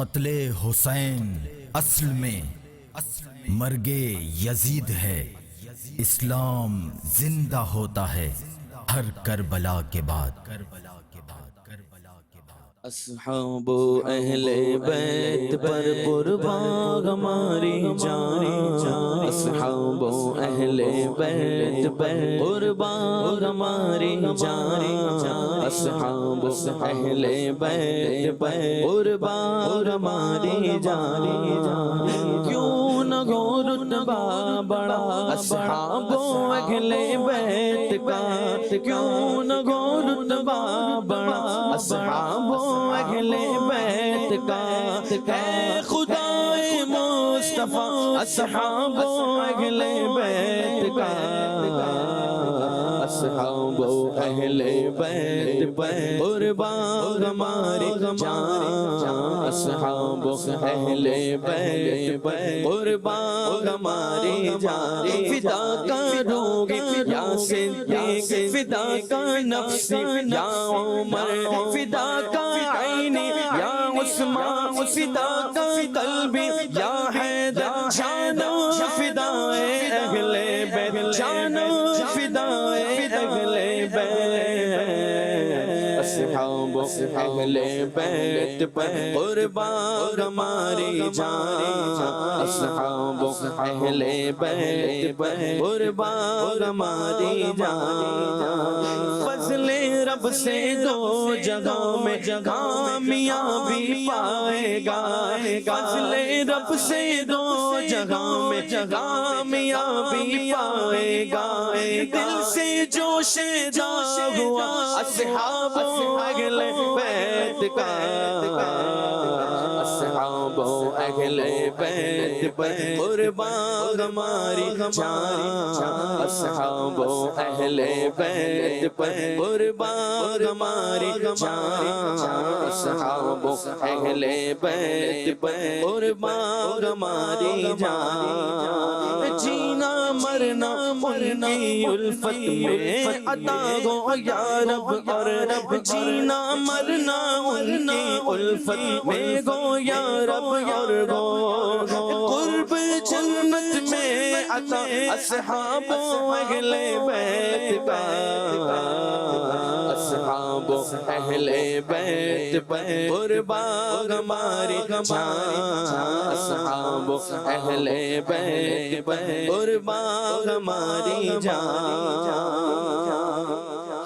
قتل حسین اصل میں مرگ یزید ہے، اسلام زندہ ہوتا ہے ہر کربلا کے بعد۔ اصحاب اہل بیت پر قربان ہماری جان، اصحاب اہل بیت پر قربان ہماری جان، اصحاب اہل بیت پر قربان ہماری جان۔ کیوں نہ ہو رتبہ بڑا اصحاب اہل بیت کا، کیوں نہ ہو رتبہ بڑا اصحاب اہل بیت کا، ہے خدائے مصطفیٰ اصحاب اہل بیت کا، اصحاب اہل بیت پر قربان ہماری جان، اصحاب اہل بیت پر قربان ہماری جان۔ فدا کروں گی یا صدیق، فدا کا نفسی یا عمر، فدا کا عینی یا عثمان، فدا کا قلبی یا حیدر، جانو فدائے اہل بیت، جانو فدائے اہل بیت، اصحاب اہل بیت پر قربان ہماری جان، اصحاب اہل بیت پر قربان ہماری جان۔ فضل رب سے دو جگہوں میں کامیابی پائے گا، فضل رب سے دو جگہوں میں کامیابی پائے گا، دل سے جوش جا ہوا اصحاب اہل بیت کا، اصحاب اہل بیت پر قربان ہماری جان، اصحاب اہل بیت پر قربان ہماری جان، اصحاب اہل بیت پر قربان ہماری جان۔ جینا مرنا ان کی الفت میں عطا ہو یا رب، اور رب جینا مرنا ان کی الفت میں گو یا رب، اور گو قرب جنت میں عطا اصحاب اہل بیت کا، اصحاب اہل بیت پر قربان ہماری جان، اصحاب اہل بیت پر قربان ہماری جان۔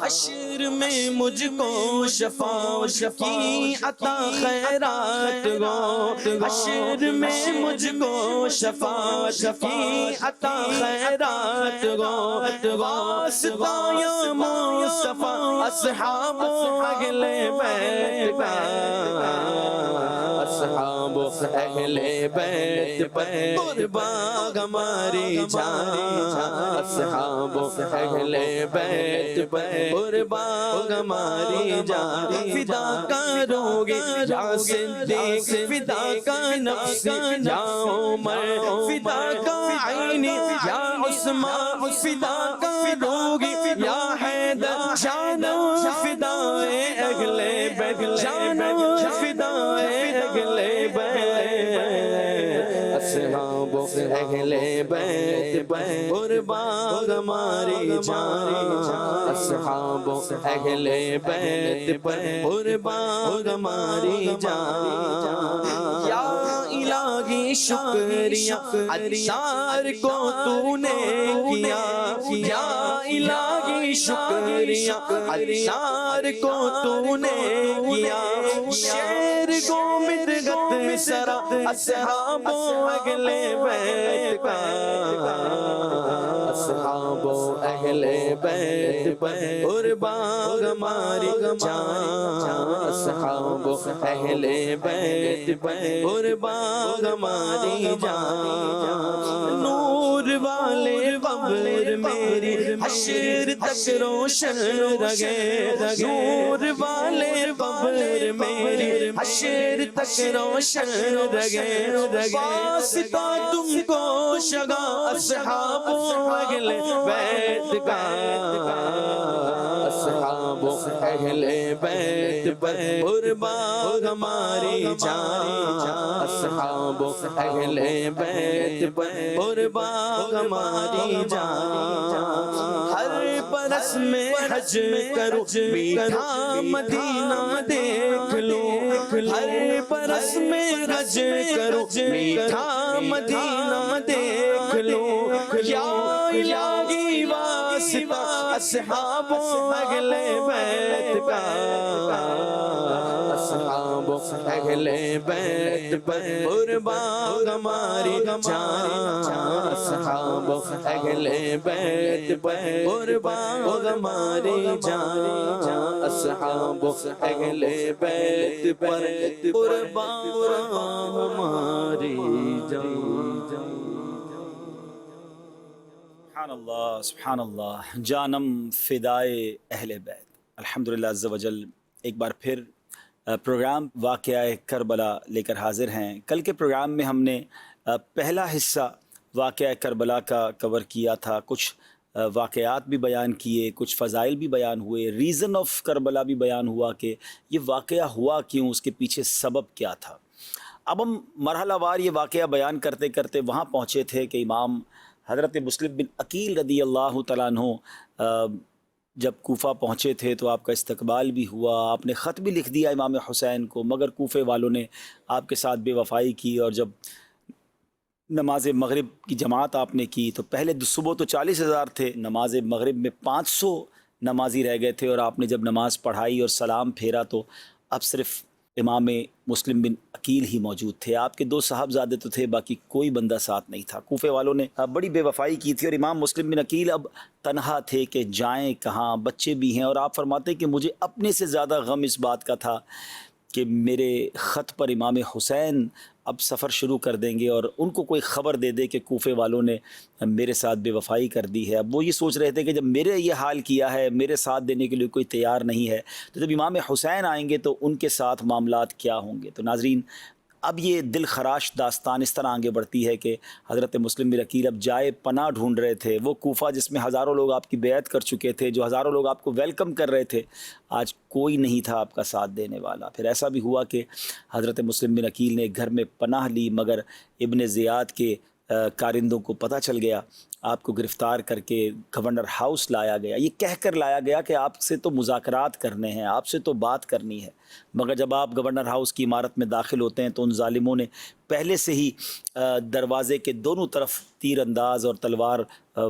حشر میں مجھ کو شفاعت کی عطا خیرات ہو، حشر میں مجھ کو شفاعت کی عطا خیرات ہو، واسطہ یا مصطفیٰ اصحاب اہل بیت کا، اصحاب اہل بیت پر قربان ہماری جان، اصحاب اہل بیت پر قربان ہماری جان۔ فدا کروں گی یا صدیق، فدا کا نفسی یا عمر، فدا کا عینی یا عثمان، فدا کروں گی یا حیدر، جانو فدائے اہل بیت، جانو فدائے اہل بیت، اصحاب اہل بیت پر قربان ہماری جان، اصحاب اہل بیت پر قربان ہماری جان۔ یا الہی شکریہ عطار کو تو نے کیا، یا الہی شکریہ عطار کو تو نے کیا، شیر گومد گت سرا اصحاب اہل بیت کا، اصحاب اہل بیت پر قربان ہماری جان، اصحاب اہل بیت پر قربان ہماری جان۔ نور والے قبر میری حشر تک روشن رہے، نور والے قبر میری حشر تک روشن رہے واسطہ تم کو شگا اصحاب اہل بیت کا اصحاب اہل بیت پر قربان ہماری جان اصحاب اہل بیت پر قربان ہماری جان ہر برس میں حج کرو میٹھا مدینہ دیکھ لو ہر برس میں حج کرو میٹھا مدینہ دیکھ لو یا الہی واسطہ اصحاب اہل بیت کا اصحاب اہل بیت پر قربان ہماری جان اصحاب اہل بیت پر قربان ہماری جان اصحاب اہل بیت پر قربان ہماری جان سبحان اللہ سبحان اللہ، جانم فدائے اہل بیت۔ الحمدللہ عز و جل ایک بار پھر پروگرام واقعہ کربلا لے کر حاضر ہیں۔ کل کے پروگرام میں ہم نے پہلا حصہ واقعہ کربلا کا کور کیا تھا، کچھ واقعات بھی بیان کیے، کچھ فضائل بھی بیان ہوئے، ریزن آف کربلا بھی بیان ہوا کہ یہ واقعہ ہوا کیوں، اس کے پیچھے سبب کیا تھا۔ اب ہم مرحلہ وار یہ واقعہ بیان کرتے کرتے وہاں پہنچے تھے کہ امام حضرت مسلم بن عقیل رضی اللہ تعالیٰ عنہ جب کوفہ پہنچے تھے تو آپ کا استقبال بھی ہوا، آپ نے خط بھی لکھ دیا امام حسین کو، مگر کوفے والوں نے آپ کے ساتھ بے وفائی کی، اور جب نماز مغرب کی جماعت آپ نے کی تو پہلے صبح تو 40,000 تھے، نماز مغرب میں 500 نمازی رہ گئے تھے، اور آپ نے جب نماز پڑھائی اور سلام پھیرا تو اب صرف امام مسلم بن عقیل ہی موجود تھے۔ آپ کے 2 صاحبزادے تو تھے، باقی کوئی بندہ ساتھ نہیں تھا۔ کوفے والوں نے بڑی بے وفائی کی تھی، اور امام مسلم بن عقیل اب تنہا تھے کہ جائیں کہاں، بچے بھی ہیں، اور آپ فرماتے کہ مجھے اپنے سے زیادہ غم اس بات کا تھا کہ میرے خط پر امام حسین اب سفر شروع کر دیں گے اور ان کو کوئی خبر دے دے کہ کوفے والوں نے میرے ساتھ بے وفائی کر دی ہے۔ اب وہ یہ سوچ رہے تھے کہ جب میرے یہ حال کیا ہے، میرے ساتھ دینے کے لیے کوئی تیار نہیں ہے، تو جب امام حسین آئیں گے تو ان کے ساتھ معاملات کیا ہوں گے۔ تو ناظرین، اب یہ دل خراش داستان اس طرح آگے بڑھتی ہے کہ حضرت مسلم بن عقیل اب جائے پناہ ڈھونڈ رہے تھے۔ وہ کوفہ جس میں ہزاروں لوگ آپ کی بیعت کر چکے تھے، جو ہزاروں لوگ آپ کو ویلکم کر رہے تھے، آج کوئی نہیں تھا آپ کا ساتھ دینے والا۔ پھر ایسا بھی ہوا کہ حضرت مسلم بن عقیل نے گھر میں پناہ لی، مگر ابن زیاد کے کارندوں کو پتہ چل گیا، آپ کو گرفتار کر کے گورنر ہاؤس لایا گیا۔ یہ کہہ کر لایا گیا کہ آپ سے تو مذاکرات کرنے ہیں، آپ سے تو بات کرنی ہے، مگر جب آپ گورنر ہاؤس کی عمارت میں داخل ہوتے ہیں تو ان ظالموں نے پہلے سے ہی دروازے کے دونوں طرف تیر انداز اور تلوار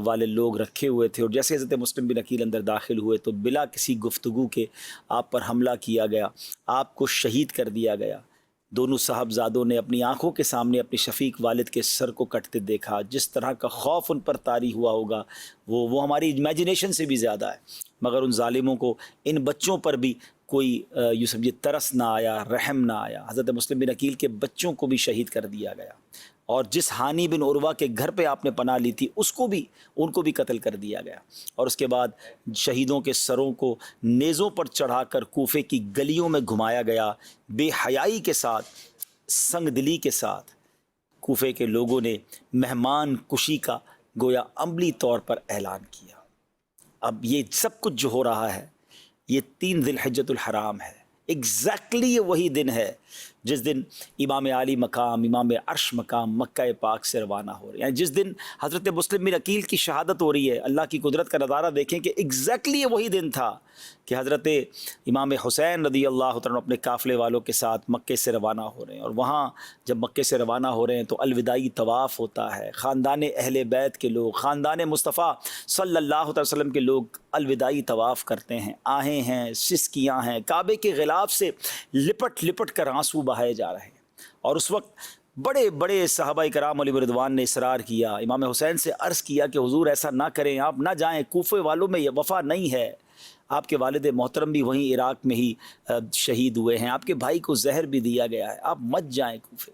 والے لوگ رکھے ہوئے تھے، اور جیسے حضرت مسلم بن عقیل اندر داخل ہوئے تو بلا کسی گفتگو کے آپ پر حملہ کیا گیا، آپ کو شہید کر دیا گیا۔ دونوں صاحبزادوں نے اپنی آنکھوں کے سامنے اپنے شفیق والد کے سر کو کٹتے دیکھا۔ جس طرح کا خوف ان پر طاری ہوا ہوگا وہ ہماری امیجنیشن سے بھی زیادہ ہے، مگر ان ظالموں کو، ان بچوں پر بھی کوئی یوں سمجھے ترس نہ آیا، رحم نہ آیا۔ حضرت مسلم بن عقیل کے بچوں کو بھی شہید کر دیا گیا، اور جس ہانی بن عروہ کے گھر پہ آپ نے پناہ لی تھی ان کو بھی قتل کر دیا گیا، اور اس کے بعد شہیدوں کے سروں کو نیزوں پر چڑھا کر کوفے کی گلیوں میں گھمایا گیا۔ بے حیائی کے ساتھ، سنگ دلی کے ساتھ کوفے کے لوگوں نے مہمان کشی کا گویا عملی طور پر اعلان کیا۔ اب یہ سب کچھ جو ہو رہا ہے یہ 3 ذی الحجۃ الحرام ہے، ایگزیکٹلی یہ وہی دن ہے جس دن امام عالی مقام، امام عرش مقام مکہ پاک سے روانہ ہو رہے ہیں، یعنی جس دن حضرت مسلم بن عقیل کی شہادت ہو رہی ہے۔ اللہ کی قدرت کا نظارہ دیکھیں کہ ایگزیکٹلی یہ وہی دن تھا کہ حضرت امام حسین رضی اللہ تعالیٰ اپنے قافلے والوں کے ساتھ مکے سے روانہ ہو رہے ہیں، اور وہاں جب مکے سے روانہ ہو رہے ہیں تو الوداعی طواف ہوتا ہے۔ خاندان اہل بیت کے لوگ، خاندان مصطفیٰ صلی اللہ علیہ وسلم کے لوگ الوداعی طواف کرتے ہیں، آہیں ہیں، سسکیاں ہیں، کعبے کے غلاف سے لپٹ لپٹ کر آنسو بہائے جا رہے ہیں۔ اور اس وقت بڑے بڑے صحابہ کرام علیہ رضوان نے اصرار کیا، امام حسین سے عرض کیا کہ حضور ایسا نہ کریں، آپ نہ جائیں، کوفے والوں میں یہ وفا نہیں ہے، آپ کے والد محترم بھی وہیں عراق میں ہی شہید ہوئے ہیں، آپ کے بھائی کو زہر بھی دیا گیا ہے، آپ مت جائیں کوفے۔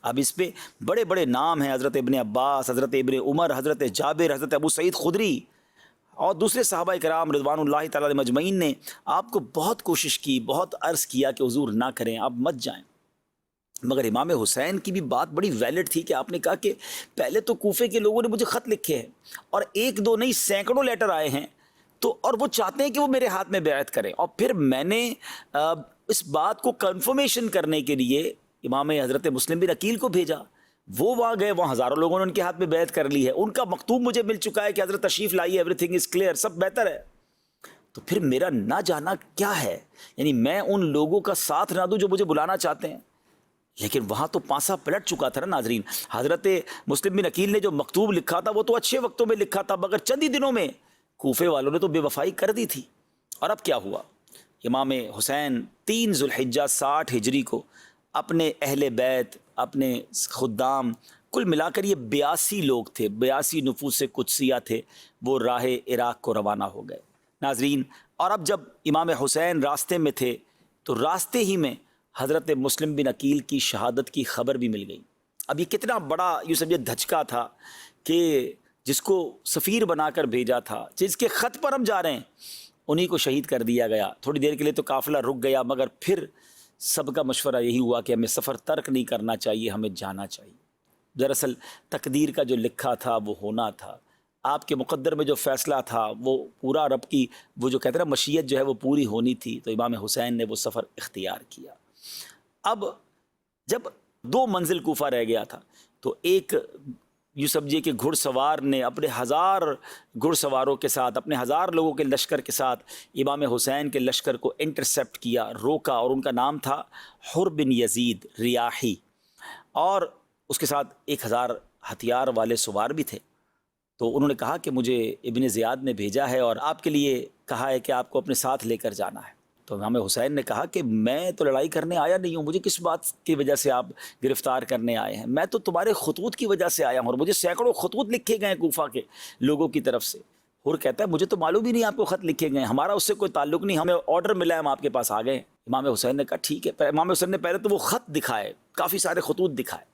اب اس پہ بڑے بڑے نام ہیں، حضرت ابن عباس، حضرت ابن عمر، حضرت جابر، حضرت ابو سعید خدری اور دوسرے صحابہ کرام رضوان اللہ تعالیٰ مجمعین نے آپ کو بہت کوشش کی، بہت عرض کیا کہ حضور نہ کریں، آپ مت جائیں۔ مگر امام حسین کی بھی بات بڑی ویلڈ تھی کہ آپ نے کہا کہ پہلے تو کوفے کے لوگوں نے مجھے خط لکھے ہیں اور ایک دو نہیں سینکڑوں لیٹر آئے ہیں، تو اور وہ چاہتے ہیں کہ وہ میرے ہاتھ میں بیعت کریں، اور پھر میں نے اس بات کو کنفرمیشن کرنے کے لیے امام حضرت مسلم بن عقیل کو بھیجا، وہ وہاں گئے، وہاں ہزاروں لوگوں نے ان کے ہاتھ میں بیعت کر لی ہے، ان کا مکتوب مجھے مل چکا ہے کہ حضرت تشریف لائیے، ایوری تھنگ از کلیئر، سب بہتر ہے۔ تو پھر میرا نہ جانا کیا ہے؟ یعنی میں ان لوگوں کا ساتھ نہ دوں جو مجھے بلانا چاہتے ہیں، لیکن وہاں تو پانسا پلٹ چکا تھا نا ناظرین۔ حضرت مسلم بن عقیل نے جو مکتوب لکھا تھا وہ تو اچھے وقتوں میں لکھا تھا، مگر چند ہی دنوں میں کوفے والوں نے تو بے وفائی کر دی تھی۔ اور اب کیا ہوا؟ امام حسین 3 ذوالحجہ 60 ہجری کو اپنے اہل بیت، اپنے خدام، کل ملا کر یہ 82 لوگ تھے، 82 نفوس قدسیہ تھے، وہ راہ عراق کو روانہ ہو گئے ناظرین۔ اور اب جب امام حسین راستے میں تھے تو راستے ہی میں حضرت مسلم بن عقیل کی شہادت کی خبر بھی مل گئی۔ اب یہ کتنا بڑا یوں سمجھے دھچکا تھا کہ جس کو سفیر بنا کر بھیجا تھا، جس کے خط پر ہم جا رہے ہیں، انہی کو شہید کر دیا گیا۔ تھوڑی دیر کے لیے تو قافلہ رک گیا، مگر پھر سب کا مشورہ یہی ہوا کہ ہمیں سفر ترک نہیں کرنا چاہیے، ہمیں جانا چاہیے۔ دراصل تقدیر کا جو لکھا تھا وہ ہونا تھا، آپ کے مقدر میں جو فیصلہ تھا وہ پورا، رب کی وہ جو کہتے ہیں نا مشیت جو ہے وہ پوری ہونی تھی، تو امام حسین نے وہ سفر اختیار کیا۔ اب جب 2 منزل کوفہ رہ گیا تھا تو ایک یوں سمجھیے کہ گھڑ سوار نے اپنے 1000 گھڑ سواروں کے ساتھ، اپنے 1000 لوگوں کے لشکر کے ساتھ امام حسین کے لشکر کو انٹرسیپٹ کیا، روکا، اور ان کا نام تھا حر بن یزید ریاحی، اور اس کے ساتھ 1000 ہتھیار والے سوار بھی تھے۔ تو انہوں نے کہا کہ مجھے ابن زیاد نے بھیجا ہے اور آپ کے لیے کہا ہے کہ آپ کو اپنے ساتھ لے کر جانا ہے۔ تو امام حسین نے کہا کہ میں تو لڑائی کرنے آیا نہیں ہوں، مجھے کس بات کی وجہ سے آپ گرفتار کرنے آئے ہیں؟ میں تو تمہارے خطوط کی وجہ سے آیا ہوں، اور مجھے سینکڑوں خطوط لکھے گئے ہیں کوفہ کے لوگوں کی طرف سے۔ حر کہتا ہے مجھے تو معلوم ہی نہیں آپ کو خط لکھے گئے ہیں، ہمارا اس سے کوئی تعلق نہیں، ہمیں آرڈر ملا ہے، ہم آپ کے پاس آ گئے ہیں۔ امام حسین نے کہا ٹھیک ہے۔ امام حسین نے پہلے تو وہ خط دکھائے، کافی سارے خطوط دکھائے،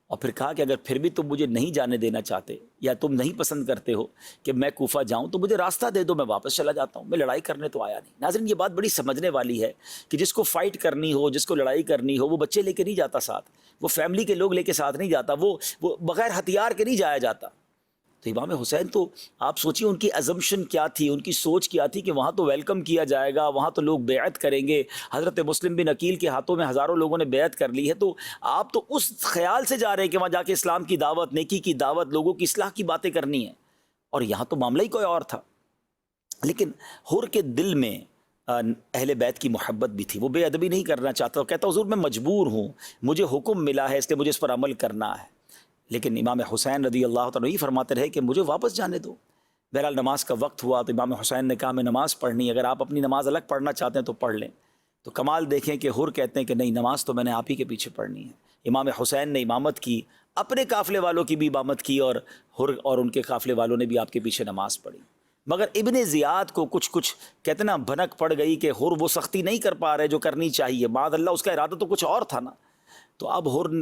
اور پھر کہا کہ اگر پھر بھی تم مجھے نہیں جانے دینا چاہتے یا تم نہیں پسند کرتے ہو کہ میں کوفہ جاؤں تو مجھے راستہ دے دو، میں واپس چلا جاتا ہوں، میں لڑائی کرنے تو آیا نہیں۔ ناظرین یہ بات بڑی سمجھنے والی ہے کہ جس کو فائٹ کرنی ہو، جس کو لڑائی کرنی ہو، وہ بچے لے کے نہیں جاتا ساتھ، وہ فیملی کے لوگ لے کے ساتھ نہیں جاتا، وہ بغیر ہتھیار کے نہیں جایا جاتا۔ تو امام حسین تو آپ سوچیے ان کی ازمپشن کیا تھی، ان کی سوچ کیا تھی کہ وہاں تو ویلکم کیا جائے گا، وہاں تو لوگ بیعت کریں گے، حضرت مسلم بن عقیل کے ہاتھوں میں ہزاروں لوگوں نے بیعت کر لی ہے، تو آپ تو اس خیال سے جا رہے ہیں کہ وہاں جا کے اسلام کی دعوت، نیکی کی دعوت، لوگوں کی اصلاح کی باتیں کرنی ہیں، اور یہاں تو معاملہ ہی کوئی اور تھا۔ لیکن حر کے دل میں اہل بیت کی محبت بھی تھی، وہ بے ادبی نہیں کرنا چاہتا، وہ کہتا حضور میں مجبور ہوں، مجھے حکم ملا ہے، اس لیے مجھے اس پر عمل کرنا ہے۔ لیکن امام حسین رضی اللہ تعالیٰ یہ فرماتے رہے کہ مجھے واپس جانے دو۔ بہرحال نماز کا وقت ہوا تو امام حسین نے کہا میں نماز پڑھنی، اگر آپ اپنی نماز الگ پڑھنا چاہتے ہیں تو پڑھ لیں۔ تو کمال دیکھیں کہ حر کہتے ہیں کہ نہیں، نماز تو میں نے آپ ہی کے پیچھے پڑھنی ہے۔ امام حسین نے امامت کی، اپنے قافلے والوں کی بھی امامت کی، اور حر اور ان کے قافلے والوں نے بھی آپ کے پیچھے نماز پڑھی۔ مگر ابن زیاد کو کچھ کہتے نا بھنک پڑ گئی کہ حر وہ سختی نہیں کر پا رہے جو کرنی چاہیے، معاذ اللہ اس کا ارادہ تو کچھ اور تھا نا۔ تو اب حر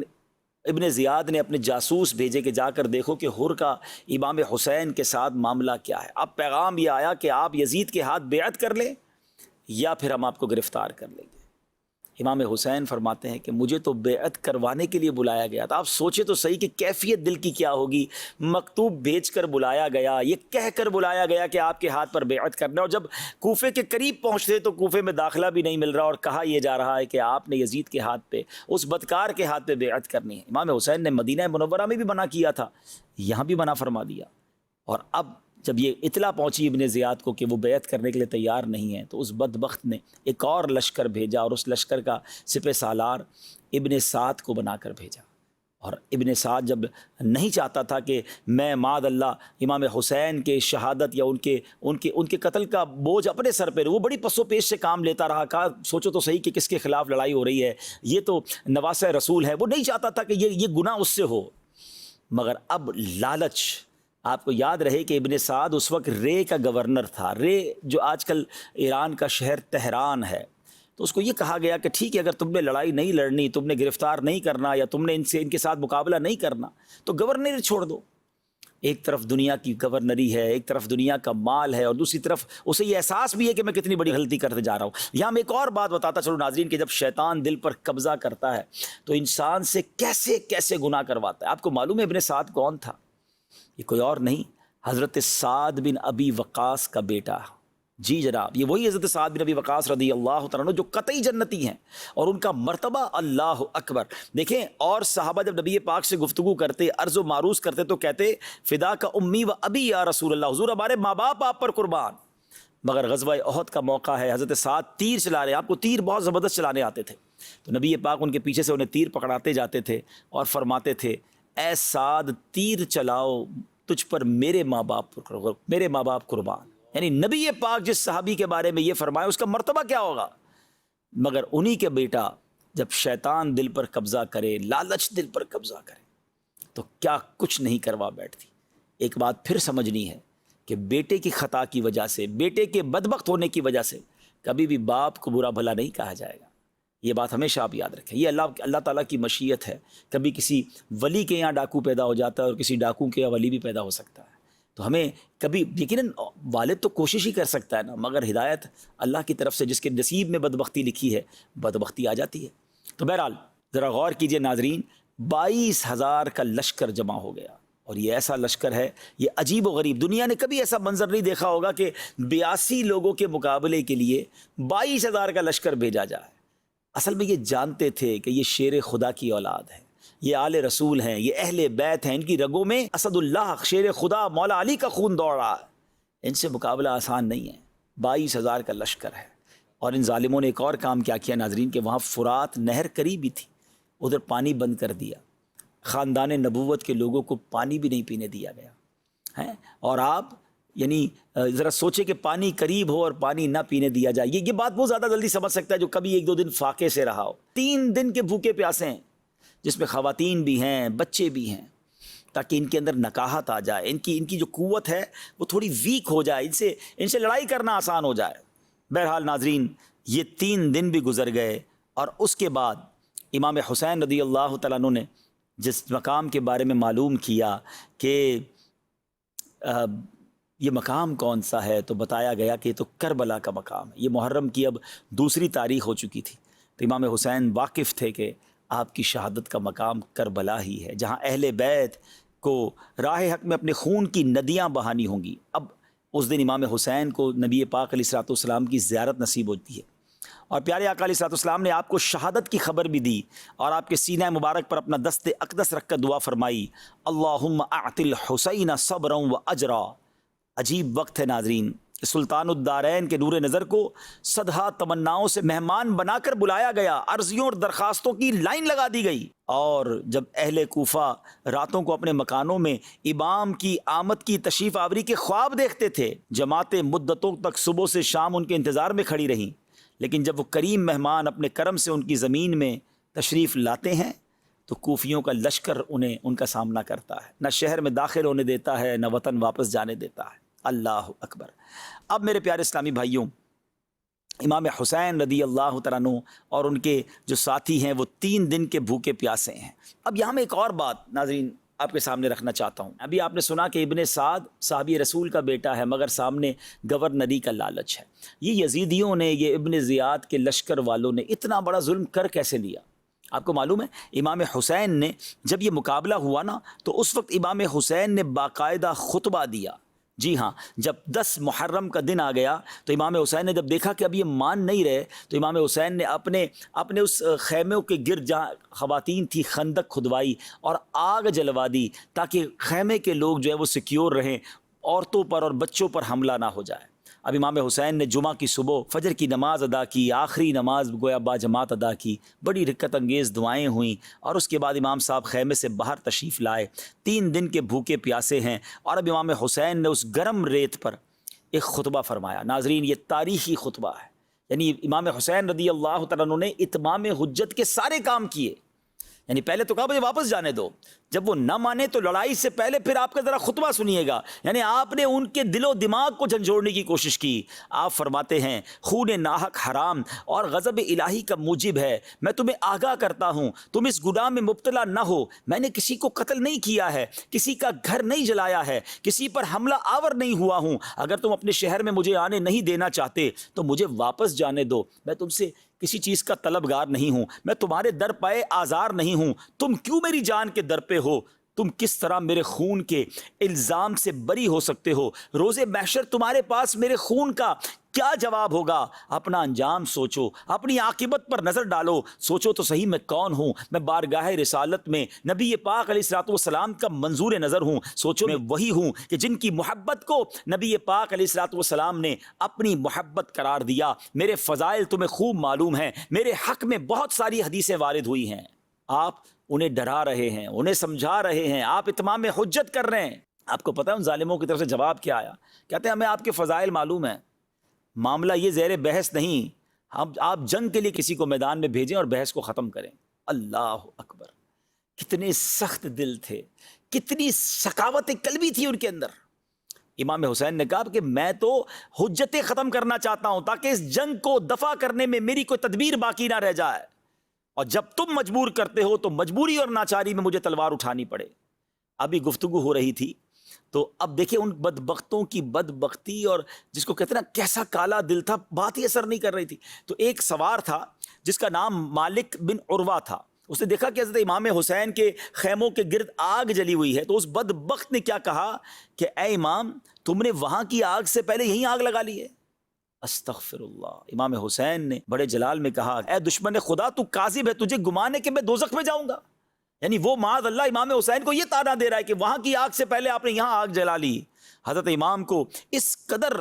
ابن زیاد نے اپنے جاسوس بھیجے کہ جا کر دیکھو کہ حر کا امام حسین کے ساتھ معاملہ کیا ہے۔ اب پیغام یہ آیا کہ آپ یزید کے ہاتھ بیعت کر لیں یا پھر ہم آپ کو گرفتار کر لیں گے۔ امام حسین فرماتے ہیں کہ مجھے تو بیعت کروانے کے لیے بلایا گیا تھا۔ آپ سوچے تو صحیح کہ کیفیت دل کی کیا ہوگی، مکتوب بھیج کر بلایا گیا، یہ کہہ کر بلایا گیا کہ آپ کے ہاتھ پر بیعت کرنا، اور جب کوفے کے قریب پہنچتے تو کوفے میں داخلہ بھی نہیں مل رہا، اور کہا یہ جا رہا ہے کہ آپ نے یزید کے ہاتھ پہ، اس بدکار کے ہاتھ پہ بیعت کرنی ہے۔ امام حسین نے مدینہ منورہ میں بھی منع کیا تھا، یہاں بھی منع فرما دیا، اور اب جب یہ اطلاع پہنچی ابن زیاد کو کہ وہ بیعت کرنے کے لیے تیار نہیں ہے تو اس بدبخت نے ایک اور لشکر بھیجا، اور اس لشکر کا سپہ سالار ابن سعد کو بنا کر بھیجا۔ اور ابن سعد جب نہیں چاہتا تھا کہ میں معاذ اللہ امام حسین کے شہادت یا ان کے قتل کا بوجھ اپنے سر پہ، وہ بڑی پس و پیش سے کام لیتا رہا، کہا سوچو تو صحیح کہ کس کے خلاف لڑائی ہو رہی ہے، یہ تو نواسہ رسول ہے، وہ نہیں چاہتا تھا کہ یہ گناہ اس سے ہو۔ مگر اب لالچ، آپ کو یاد رہے کہ ابن سعد اس وقت رے کا گورنر تھا، رے جو آج کل ایران کا شہر تہران ہے، تو اس کو یہ کہا گیا کہ ٹھیک ہے اگر تم نے لڑائی نہیں لڑنی، تم نے گرفتار نہیں کرنا، یا تم نے ان کے ساتھ مقابلہ نہیں کرنا تو گورنر چھوڑ دو۔ ایک طرف دنیا کی گورنری ہے، ایک طرف دنیا کا مال ہے، اور دوسری طرف اسے یہ احساس بھی ہے کہ میں کتنی بڑی غلطی کرتے جا رہا ہوں۔ یہاں میں ایک اور بات بتاتا چلوں ناظرین کہ جب شیطان دل پر قبضہ کرتا ہے تو انسان سے کیسے کیسے گناہ کرواتا ہے۔ آپ کو معلوم ہے ابن سعد کون تھا؟ یہ کوئی اور نہیں، حضرت سعد بن ابی وقاص کا بیٹا۔ جی جناب، یہ وہی حضرت سعد بن ابی وقاص رضی اللہ تعالیٰ عنہ جو قطعی جنتی ہیں، اور ان کا مرتبہ اللہ اکبر۔ دیکھیں، اور صحابہ جب نبی پاک سے گفتگو کرتے، عرض و معروض کرتے تو کہتے فدا کا امی و ابی یا رسول اللہ، حضور ہمارے ماں باپ آپ پر قربان۔ مگر غزوہ احد کا موقع ہے، حضرت سعد تیر چلا رہے ہیں، آپ کو تیر بہت زبردست چلانے آتے تھے، تو نبی پاک ان کے پیچھے سے انہیں تیر پکڑاتے جاتے تھے اور فرماتے تھے اے سعد تیر چلاؤ، تجھ پر میرے ماں باپ قربان۔ یعنی نبی پاک جس صحابی کے بارے میں یہ فرمایا اس کا مرتبہ کیا ہوگا۔ مگر انہی کے بیٹا جب شیطان دل پر قبضہ کرے، لالچ دل پر قبضہ کرے تو کیا کچھ نہیں کروا بیٹھتی۔ ایک بات پھر سمجھنی ہے کہ بیٹے کی خطا کی وجہ سے، بیٹے کے بدبخت ہونے کی وجہ سے کبھی بھی باپ کو برا بھلا نہیں کہا جائے گا۔ یہ بات ہمیشہ آپ یاد رکھیں، یہ اللہ تعالیٰ کی مشیت ہے۔ کبھی کسی ولی کے یہاں ڈاکو پیدا ہو جاتا ہے اور کسی ڈاکو کے یہاں ولی بھی پیدا ہو سکتا ہے، تو ہمیں کبھی یقیناً والد تو کوشش ہی کر سکتا ہے نا، مگر ہدایت اللہ کی طرف سے، جس کے نصیب میں بدبختی لکھی ہے بدبختی آ جاتی ہے۔ تو بہرحال ذرا غور کیجئے ناظرین، 22,000 کا لشکر جمع ہو گیا، اور یہ ایسا لشکر ہے، یہ عجیب و غریب، دنیا نے کبھی ایسا منظر نہیں دیکھا ہوگا کہ 82 لوگوں کے مقابلے کے لیے 22,000 کا لشکر بھیجا جائے۔ اصل میں یہ جانتے تھے کہ یہ شیر خدا کی اولاد ہے، یہ آل رسول ہیں، یہ اہل بیت ہیں، ان کی رگوں میں اسد اللہ شیر خدا مولا علی کا خون دوڑ رہا ہے، ان سے مقابلہ آسان نہیں ہے۔ 22,000 کا لشکر ہے، اور ان ظالموں نے ایک اور کام کیا ناظرین کہ وہاں فرات نہر قریب ہی تھی، ادھر پانی بند کر دیا، خاندان نبوت کے لوگوں کو پانی بھی نہیں پینے دیا گیا ہے۔ اور آپ یعنی ذرا سوچے کہ پانی قریب ہو اور پانی نہ پینے دیا جائے، یہ بات بہت زیادہ جلدی سمجھ سکتا ہے جو کبھی 1-2 دن فاقے سے رہا ہو۔ 3 دن کے بھوکے پیاسے ہیں، جس میں خواتین بھی ہیں، بچے بھی ہیں، تاکہ ان کے اندر نکاحت آ جائے، ان کی جو قوت ہے وہ تھوڑی ویک ہو جائے، ان سے لڑائی کرنا آسان ہو جائے۔ بہرحال ناظرین، یہ 3 دن بھی گزر گئے، اور اس کے بعد امام حسین رضی اللہ تعالیٰ عنہ نے جس مقام کے بارے میں معلوم کیا کہ یہ مقام کون سا ہے، تو بتایا گیا کہ یہ تو کربلا کا مقام ہے۔ یہ محرم کی اب 2 تاریخ ہو چکی تھی، تو امام حسین واقف تھے کہ آپ کی شہادت کا مقام کربلا ہی ہے، جہاں اہل بیت کو راہ حق میں اپنے خون کی ندیاں بہانی ہوں گی۔ اب اس دن امام حسین کو نبی پاک علیہ الصلوۃ والسلام کی زیارت نصیب ہوتی ہے، اور پیارے آقا علیہ الصلوۃ والسلام نے آپ کو شہادت کی خبر بھی دی، اور آپ کے سینہ مبارک پر اپنا دست اقدس رکھ کر دعا فرمائی، اللہم اعط الحسین صبرا و اجرا۔ عجیب وقت ہے ناظرین، سلطان الدارین کے نور نظر کو صدہا تمناؤں سے مہمان بنا کر بلایا گیا، عرضیوں اور درخواستوں کی لائن لگا دی گئی، اور جب اہل کوفہ راتوں کو اپنے مکانوں میں امام کی آمد کی تشریف آوری کے خواب دیکھتے تھے، جماعتیں مدتوں تک صبح سے شام ان کے انتظار میں کھڑی رہیں، لیکن جب وہ کریم مہمان اپنے کرم سے ان کی زمین میں تشریف لاتے ہیں تو کوفیوں کا لشکر انہیں ان کا سامنا کرتا ہے، نہ شہر میں داخل ہونے دیتا ہے، نہ وطن واپس جانے دیتا ہے۔ اللہ اکبر۔ اب میرے پیارے اسلامی بھائیوں، امام حسین رضی اللہ تعالیٰ عنہ اور ان کے جو ساتھی ہیں وہ 3 دن کے بھوکے پیاسے ہیں۔ اب یہاں میں ایک اور بات ناظرین آپ کے سامنے رکھنا چاہتا ہوں۔ ابھی آپ نے سنا کہ ابن سعد صحابی رسول کا بیٹا ہے، مگر سامنے گورنری کا لالچ ہے۔ یہ یزیدیوں نے، یہ ابن زیاد کے لشکر والوں نے اتنا بڑا ظلم کر کیسے لیا؟ آپ کو معلوم ہے امام حسین نے جب یہ مقابلہ ہوا نا، تو اس وقت امام حسین نے باقاعدہ خطبہ دیا۔ جی ہاں، جب 10 محرم کا دن آ گیا تو امام حسین نے جب دیکھا کہ اب یہ مان نہیں رہے، تو امام حسین نے اپنے اس خیموں کے گرد جہاں خواتین تھی خندق کھدوائی اور آگ جلوا دی، تاکہ خیمے کے لوگ جو ہے وہ سیکیور رہیں، عورتوں پر اور بچوں پر حملہ نہ ہو جائے۔ اب امام حسین نے جمعہ کی صبح فجر کی نماز ادا کی، آخری نماز گویا با جماعت ادا کی، بڑی رکت انگیز دعائیں ہوئیں، اور اس کے بعد امام صاحب خیمے سے باہر تشریف لائے۔ 3 دن کے بھوکے پیاسے ہیں، اور اب امام حسین نے اس گرم ریت پر ایک خطبہ فرمایا۔ ناظرین، یہ تاریخی خطبہ ہے، یعنی امام حسین رضی اللہ تعالیٰ عنہ نے اتمام حجت کے سارے کام کیے، یعنی پہلے تو کہا مجھے واپس جانے دو، جب وہ نہ مانے تو لڑائی سے پہلے پھر آپ کا ذرا خطبہ سنیے گا، یعنی آپ نے ان کے دل و دماغ کو جھنجھوڑنے کی کوشش کی۔ آپ فرماتے ہیں خون ناحق حرام اور غضب الہی کا موجب ہے، میں تمہیں آگاہ کرتا ہوں تم اس گناہ میں مبتلا نہ ہو، میں نے کسی کو قتل نہیں کیا ہے، کسی کا گھر نہیں جلایا ہے، کسی پر حملہ آور نہیں ہوا ہوں، اگر تم اپنے شہر میں مجھے آنے نہیں دینا چاہتے تو مجھے واپس جانے دو، میں تم سے کسی چیز کا طلبگار نہیں ہوں، میں تمہارے در پائے آزار نہیں ہوں، تم کیوں میری جان کے در پہ ہو، تم کس طرح میرے خون کے الزام سے بری ہو سکتے ہو، روز محشر تمہارے پاس میرے خون کا کیا جواب ہوگا، اپنا انجام سوچو، اپنی عاقبت پر نظر ڈالو، سوچو تو صحیح میں کون ہوں، میں بارگاہ رسالت میں نبی پاک علیہ الصلوۃ والسلام کا منظور نظر ہوں، سوچو میں وہی ہوں کہ جن کی محبت کو نبی پاک علیہ الصلوۃ والسلام نے اپنی محبت قرار دیا، میرے فضائل تمہیں خوب معلوم ہیں، میرے حق میں بہت ساری حدیثیں وارد ہوئی ہیں، آپ انہیں ڈرا رہے ہیں، انہیں سمجھا رہے ہیں، آپ اتمام حجت کر رہے ہیں۔ آپ کو پتہ ہے ان ظالموں کی طرف سے جواب کیا آیا؟ کہتے ہیں ہمیں آپ کے فضائل معلوم ہیں، معاملہ یہ زیر بحث نہیں، آپ جنگ کے لیے کسی کو میدان میں بھیجیں اور بحث کو ختم کریں۔ اللہ اکبر، کتنے سخت دل تھے، کتنی سخاوت قلبی تھی ان کے اندر۔ امام حسین نے کہا کہ میں تو حجتیں ختم کرنا چاہتا ہوں تاکہ اس جنگ کو دفع کرنے میں میری کوئی تدبیر باقی نہ رہ جائے، اور جب تم مجبور کرتے ہو تو مجبوری اور ناچاری میں مجھے تلوار اٹھانی پڑے۔ ابھی گفتگو ہو رہی تھی تو اب دیکھیں ان بدبختوں کی بدبختی، اور جس کو کہتے ہیں نا کیسا کالا دل تھا، بات ہی اثر نہیں کر رہی تھی۔ تو ایک سوار تھا جس کا نام مالک بن عروہ تھا، اس نے دیکھا کہ حضرت امام حسین کے خیموں کے گرد آگ جلی ہوئی ہے، تو اس بدبخت نے کیا کہا کہ اے امام تم نے وہاں کی آگ سے پہلے یہیں آگ لگا لی ہے۔ استغفر اللہ۔ امام حسین نے بڑے جلال میں کہا اے دشمن خدا تو کاذب ہے، تجھے گمان ہے کہ میں دوزخ میں جاؤں گا؟ یعنی وہ معاذ اللہ امام حسین کو یہ تانا دے رہا ہے کہ وہاں کی آگ سے پہلے آپ نے یہاں آگ جلا لی۔ حضرت امام کو اس قدر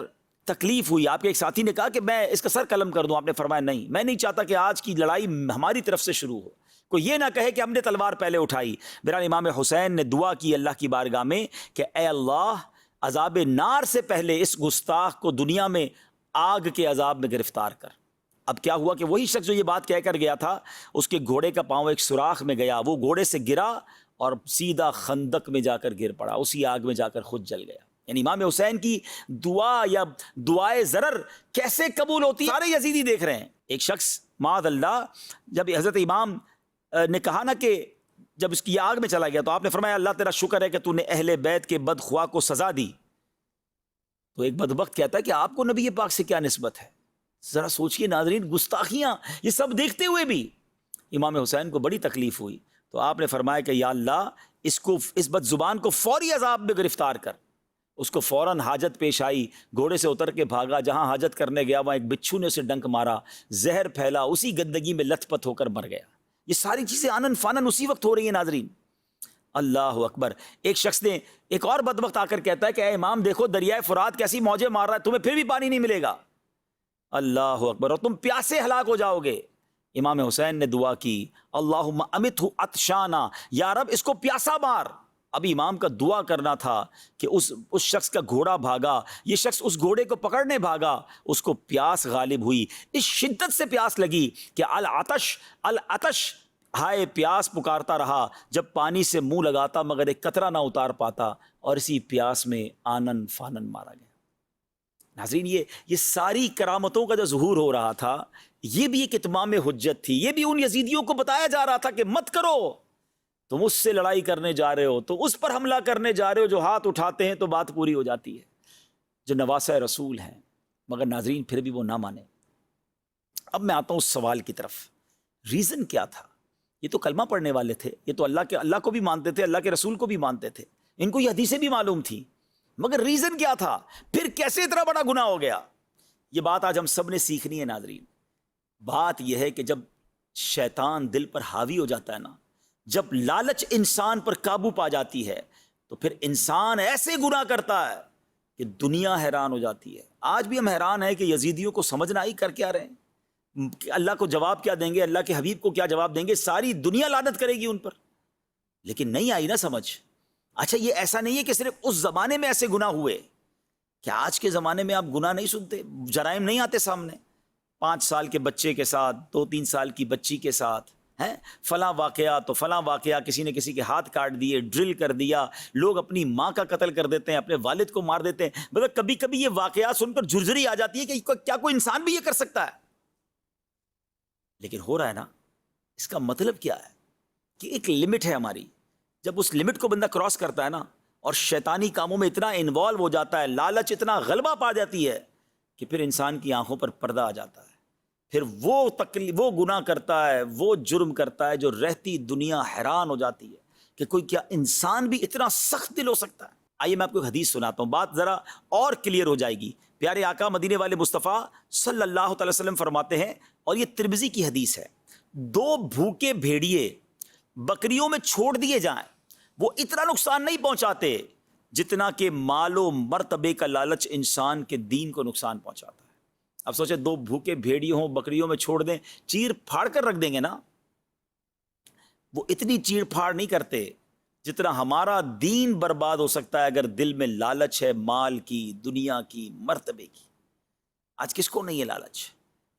تکلیف ہوئی، آپ کے ایک ساتھی نے کہا کہ میں اس کا سر قلم کر دوں، آپ نے فرمایا نہیں، میں نہیں چاہتا کہ آج کی لڑائی ہماری طرف سے شروع ہو، کوئی یہ نہ کہے کہ ہم نے تلوار پہلے اٹھائی۔ بہرحال امام حسین نے دعا کی اللہ کی بارگاہ میں کہ اے اللہ عذاب نار سے پہلے اس گستاخ کو دنیا میں آگ کے عذاب میں گرفتار کر۔ اب کیا ہوا کہ وہی شخص جو یہ بات کہہ کر گیا تھا، اس کے گھوڑے کا پاؤں ایک سوراخ میں گیا، وہ گھوڑے سے گرا اور سیدھا خندق میں جا کر گر پڑا، اسی آگ میں جا کر خود جل گیا۔ یعنی امام حسین کی دعا یا دعائے ضرر کیسے قبول ہوتی ہے، سارے یزیدی دیکھ رہے ہیں۔ ایک شخص معاذ اللہ جب حضرت امام نے کہا نا کہ جب اس کی آگ میں چلا گیا تو آپ نے فرمایا اللہ تیرا شکر ہے کہ تو نے اہل بیت کے بدخواہ کو سزا دی۔ تو ایک بدبخت کہتا ہے کہ آپ کو نبی پاک سے کیا نسبت ہے؟ ذرا سوچئے ناظرین، گستاخیاں یہ سب دیکھتے ہوئے بھی امام حسین کو بڑی تکلیف ہوئی، تو آپ نے فرمایا کہ یا اللہ اس بد زبان کو فوری عذاب میں گرفتار کر۔ اس کو فوراً حاجت پیش آئی، گھوڑے سے اتر کے بھاگا، جہاں حاجت کرنے گیا وہاں ایک بچھو نے اسے ڈنک مارا، زہر پھیلا، اسی گندگی میں لت پت ہو کر مر گیا۔ یہ ساری چیزیں آنن فانن اسی وقت ہو رہی ہیں ناظرین۔ اللہ اکبر۔ ایک شخص نے ایک اور بدبخت آ کر کہتا ہے کہ اے امام دیکھو دریائے فرات کیسی موجیں مار رہا ہے، تمہیں پھر بھی پانی نہیں ملے گا۔ اللہ اکبر، اور تم پیاسے ہلاک ہو جاؤ گے۔ امام حسین نے دعا کی اللہم امتہ عطشانا، یا رب اس کو پیاسا مار۔ ابھی امام کا دعا کرنا تھا کہ اس شخص کا گھوڑا بھاگا، یہ شخص اس گھوڑے کو پکڑنے بھاگا، اس کو پیاس غالب ہوئی، اس شدت سے پیاس لگی کہ العطش العطش، ہائے پیاس پکارتا رہا، جب پانی سے منہ لگاتا مگر ایک قطرہ نہ اتار پاتا، اور اسی پیاس میں آنن فانن مارا گیا۔ ناظرین یہ ساری کرامتوں کا جو ظہور ہو رہا تھا، یہ بھی ایک اتمام حجت تھی، یہ بھی ان یزیدیوں کو بتایا جا رہا تھا کہ مت کرو، تم اس سے لڑائی کرنے جا رہے ہو، تو اس پر حملہ کرنے جا رہے ہو، جو ہاتھ اٹھاتے ہیں تو بات پوری ہو جاتی ہے، جو نواسہ رسول ہیں، مگر ناظرین پھر بھی وہ نہ مانے۔ اب میں آتا ہوں اس سوال کی طرف، ریزن کیا تھا؟ یہ تو کلمہ پڑھنے والے تھے، یہ تو اللہ کو بھی مانتے تھے، اللہ کے رسول کو بھی مانتے تھے، ان کو یہ حدیثیں بھی معلوم تھی، مگر ریزن کیا تھا؟ پھر کیسے اتنا بڑا گناہ ہو گیا؟ یہ بات آج ہم سب نے سیکھنی ہے ناظرین۔ بات یہ ہے کہ جب شیطان دل پر حاوی ہو جاتا ہے نا، جب لالچ انسان پر قابو پا جاتی ہے، تو پھر انسان ایسے گناہ کرتا ہے کہ دنیا حیران ہو جاتی ہے۔ آج بھی ہم حیران ہیں کہ یزیدیوں کو سمجھ نہ آئی کر کیا رہے ہیں، اللہ کو جواب کیا دیں گے، اللہ کے حبیب کو کیا جواب دیں گے، ساری دنیا لعنت کرے گی ان پر، لیکن نہیں آئی نا سمجھ۔ اچھا یہ ایسا نہیں ہے کہ صرف اس زمانے میں ایسے گناہ ہوئے، کیا آج کے زمانے میں آپ گناہ نہیں سنتے، جرائم نہیں آتے سامنے؟ 5 سال کے بچے کے ساتھ، 2-3 سال کی بچی کے ساتھ، ہیں فلاں واقعہ تو فلاں واقعہ، کسی نے کسی کے ہاتھ کاٹ دیے، ڈرل کر دیا، لوگ اپنی ماں کا قتل کر دیتے ہیں، اپنے والد کو مار دیتے ہیں. مطلب کبھی کبھی یہ واقعات سن کر جھرجھری آ جاتی ہے کہ کیا کوئی انسان بھی یہ کر سکتا ہے؟ لیکن ہو رہا ہے نا. اس کا مطلب کیا ہے کہ ایک لمٹ ہے ہماری. جب اس لمٹ کو بندہ کراس کرتا ہے نا اور شیطانی کاموں میں اتنا انوالو ہو جاتا ہے، لالچ اتنا غلبہ پا جاتی ہے کہ پھر انسان کی آنکھوں پر پردہ آ جاتا ہے. پھر وہ گناہ کرتا ہے، وہ جرم کرتا ہے جو رہتی دنیا حیران ہو جاتی ہے کہ کوئی کیا انسان بھی اتنا سخت دل ہو سکتا ہے. آئیے میں آپ کو ایک حدیث سناتا ہوں، بات ذرا اور کلیئر ہو جائے گی. پیارے آقا مدینے والے مصطفیٰ صلی اللہ تعالی وسلم فرماتے ہیں، اور یہ ترمذی کی حدیث ہے، 2 بھوکے بھیڑیے بکریوں میں چھوڑ دیے جائیں، وہ اتنا نقصان نہیں پہنچاتے جتنا کہ مال و مرتبے کا لالچ انسان کے دین کو نقصان پہنچاتا ہے. اب سوچیں 2 بھوکے بھیڑیے ہوں، بکریوں میں چھوڑ دیں، چیر پھاڑ کر رکھ دیں گے نا. وہ اتنی چیر پھاڑ نہیں کرتے جتنا ہمارا دین برباد ہو سکتا ہے اگر دل میں لالچ ہے، مال کی، دنیا کی، مرتبے کی. آج کس کو نہیں ہے لالچ؟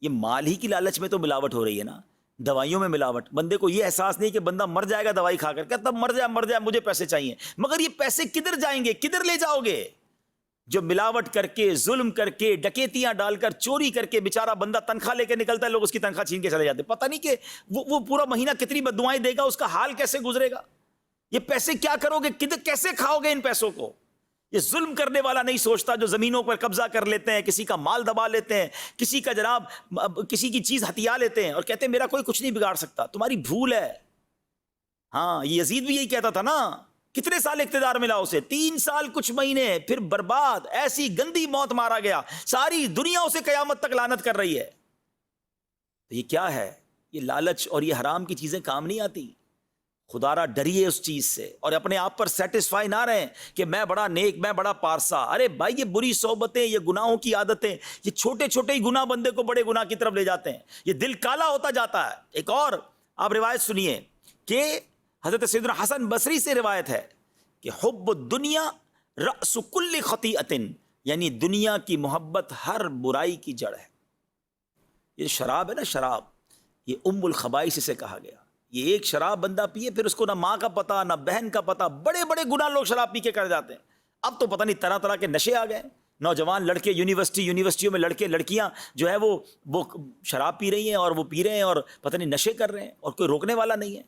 یہ مال ہی کی لالچ میں تو ملاوٹ ہو رہی ہے نا. دوائیوں میں ملاوٹ. بندے کو یہ احساس نہیں کہ بندہ مر جائے گا دوائی کھا کر، کہتا مر جائے مجھے پیسے چاہیے. مگر یہ پیسے کدھر جائیں گے، کدھر لے جاؤ گے؟ جو ملاوٹ کر کے، ظلم کر کے، ڈکیتیاں ڈال کر، چوری کر کے بیچارہ بندہ تنخواہ لے کے نکلتا ہے، لوگ اس کی تنخواہ چھین کے چلے جاتے. پتہ نہیں کہ وہ پورا مہینہ کتنی بددعائیں دے گا، اس کا حال کیسے گزرے گا. یہ پیسے کیا کرو گے، کیسے کھاؤ گے ان پیسوں کو؟ یہ ظلم کرنے والا نہیں سوچتا جو زمینوں پر قبضہ کر لیتے ہیں، کسی کا مال دبا لیتے ہیں، کسی کا جناب کسی کی چیز ہتھیا لیتے ہیں اور کہتے ہیں میرا کوئی کچھ نہیں بگاڑ سکتا. تمہاری بھول ہے. ہاں یہ یزید بھی یہی کہتا تھا نا. کتنے سال اقتدار ملا اسے؟ 3 سال کچھ مہینے، پھر برباد، ایسی گندی موت مارا گیا. ساری دنیا اسے قیامت تک لعنت کر رہی ہے. تو یہ کیا ہے؟ یہ لالچ اور یہ حرام کی چیزیں کام نہیں آتی. خدا را ڈریے اس چیز سے اور اپنے آپ پر سیٹسفائی نہ رہیں کہ میں بڑا نیک، میں بڑا پارسا. ارے بھائی یہ بری صحبتیں، یہ گناہوں کی عادتیں، یہ چھوٹے چھوٹے ہی گناہ بندے کو بڑے گناہ کی طرف لے جاتے ہیں. یہ دل کالا ہوتا جاتا ہے. ایک اور آپ روایت سنیے کہ حضرت سیدنا حسن بصری سے روایت ہے کہ حب الدنیا رأس کل خطیئۃ، یعنی دنیا کی محبت ہر برائی کی جڑ ہے. یہ شراب ہے نا، شراب، یہ الخبائث سے کہا گیا. یہ ایک شراب بندہ پیے، پھر اس کو نہ ماں کا پتہ نہ بہن کا پتہ. بڑے بڑے گناہ لوگ شراب پی کے کر جاتے ہیں. اب تو پتہ نہیں طرح طرح کے نشے آ گئے. نوجوان لڑکے یونیورسٹیوں میں لڑکے لڑکیاں جو ہے وہ شراب پی رہی ہیں اور وہ پی رہے ہیں اور پتہ نہیں نشے کر رہے ہیں اور کوئی روکنے والا نہیں ہے.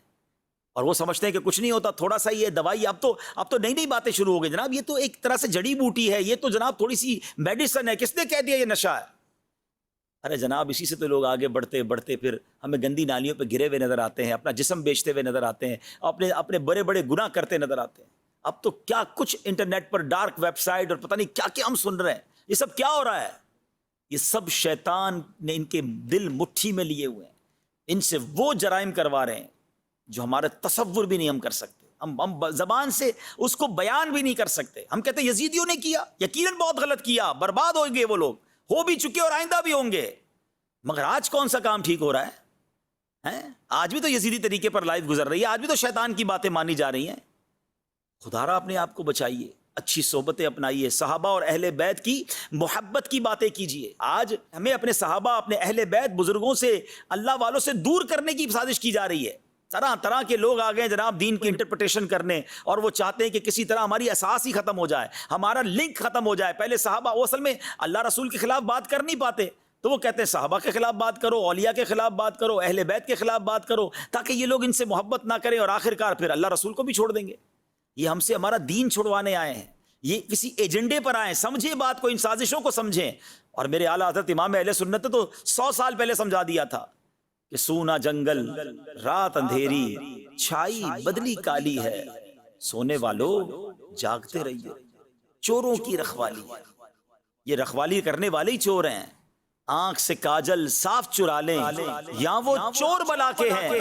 اور وہ سمجھتے ہیں کہ کچھ نہیں ہوتا، تھوڑا سا یہ دوائی. اب تو نئی باتیں شروع ہو گئی جناب. یہ تو ایک طرح سے جڑی بوٹی ہے، یہ تو جناب تھوڑی سی میڈیسن ہے. کس نے کہہ دیا یہ نشہ ہے؟ ارے جناب اسی سے تو لوگ آگے بڑھتے بڑھتے پھر ہمیں گندی نالیوں پہ گرے ہوئے نظر آتے ہیں، اپنا جسم بیچتے ہوئے نظر آتے ہیں، اپنے بڑے بڑے گناہ کرتے نظر آتے ہیں. اب تو کیا کچھ انٹرنیٹ پر ڈارک ویب سائٹ اور پتہ نہیں کیا کیا ہم سن رہے ہیں. یہ سب کیا ہو رہا ہے؟ یہ سب شیطان نے ان کے دل مٹھی میں لیے ہوئے ہیں. ان سے وہ جرائم کروا رہے ہیں جو ہمارے تصور بھی نہیں ہم کر سکتے. ہم زبان سے اس کو بیان بھی نہیں کر سکتے. ہم کہتے ہیں یزیدیوں نے کیا، یقیناً بہت غلط کیا، برباد ہو گئے وہ لوگ، ہو بھی چکے اور آئندہ بھی ہوں گے. مگر آج کون سا کام ٹھیک ہو رہا ہے؟ آج بھی تو یزیدی طریقے پر لائف گزر رہی ہے، آج بھی تو شیطان کی باتیں مانی جا رہی ہیں. خدا را اپنے آپ کو بچائیے، اچھی صحبتیں اپنائیے، صحابہ اور اہل بیت کی محبت کی باتیں کیجیے. آج ہمیں اپنے صحابہ، اپنے اہل بیت بزرگوں سے، اللہ والوں سے دور کرنے کی سازش کی جا رہی ہے. طرح طرح کے لوگ آ گئے جناب دین کی انٹرپریٹیشن کرنے، اور وہ چاہتے ہیں کہ کسی طرح ہماری اساس ہی ختم ہو جائے، ہمارا لنک ختم ہو جائے. پہلے صحابہ وہ اصل میں اللہ رسول کے خلاف بات کر نہیں پاتے، تو وہ کہتے ہیں صحابہ کے خلاف بات کرو، اولیاء کے خلاف بات کرو، اہل بیت کے خلاف بات کرو، تاکہ یہ لوگ ان سے محبت نہ کریں اور آخر کار پھر اللہ رسول کو بھی چھوڑ دیں گے. یہ ہم سے ہمارا دین چھڑوانے آئے ہیں، یہ کسی ایجنڈے پر آئے ہیں. سمجھیں بات کو، ان سازشوں کو سمجھیں. اور میرے اعلیٰ حضرت امام اہل سنت نے تو 100 سال پہلے سمجھا دیا تھا کہ سونا جنگل، رات اندھیری، چھائی بدلی کالی ہے، سونے والو جاگتے رہیے، چوروں کی رکھوالی ہے. یہ رکھوالی کرنے والے ہی چور ہیں. آنکھ سے کاجل صاف چرا لیں یا وہ چور بلا کے ہیں،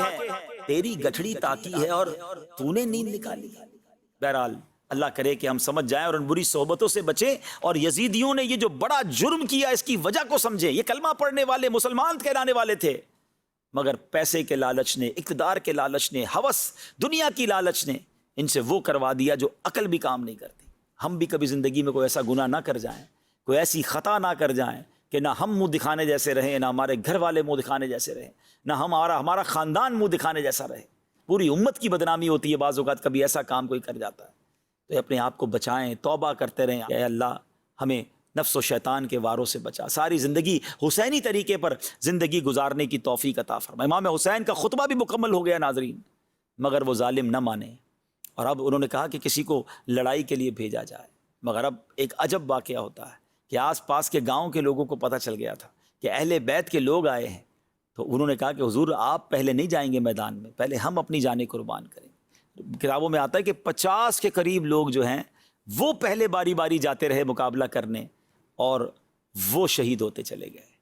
تیری گٹھڑی تاکی ہے اور تو نے نیند نکالی. بہرحال اللہ کرے کہ ہم سمجھ جائیں اور ان بری صحبتوں سے بچیں، اور یزیدیوں نے یہ جو بڑا جرم کیا اس کی وجہ کو سمجھیں. یہ کلمہ پڑھنے والے مسلمان کہلانے والے تھے، مگر پیسے کے لالچ نے، اقتدار کے لالچ نے، ہوس دنیا کی لالچ نے ان سے وہ کروا دیا جو عقل بھی کام نہیں کرتی. ہم بھی کبھی زندگی میں کوئی ایسا گناہ نہ کر جائیں، کوئی ایسی خطا نہ کر جائیں کہ نہ ہم منہ دکھانے جیسے رہیں، نہ ہمارے گھر والے منہ دکھانے جیسے رہیں، نہ ہمارا خاندان منہ دکھانے جیسا رہے. پوری امت کی بدنامی ہوتی ہے بعض اوقات کبھی ایسا کام کوئی کر جاتا ہے. تو اپنے آپ کو بچائیں، توبہ کرتے رہیں. اے اللہ ہمیں نفس و شیطان کے واروں سے بچا، ساری زندگی حسینی طریقے پر زندگی گزارنے کی توفیق عطا فرما. امام حسین کا خطبہ بھی مکمل ہو گیا ناظرین، مگر وہ ظالم نہ مانے، اور اب انہوں نے کہا کہ کسی کو لڑائی کے لیے بھیجا جائے. مگر اب ایک عجب واقعہ ہوتا ہے کہ آس پاس کے گاؤں کے لوگوں کو پتہ چل گیا تھا کہ اہل بیت کے لوگ آئے ہیں. تو انہوں نے کہا کہ حضور آپ پہلے نہیں جائیں گے میدان میں، پہلے ہم اپنی جانیں قربان کریں. کتابوں میں آتا ہے کہ 50 کے قریب لوگ جو ہیں وہ پہلے باری باری جاتے رہے مقابلہ کرنے، اور وہ شہید ہوتے چلے گئے.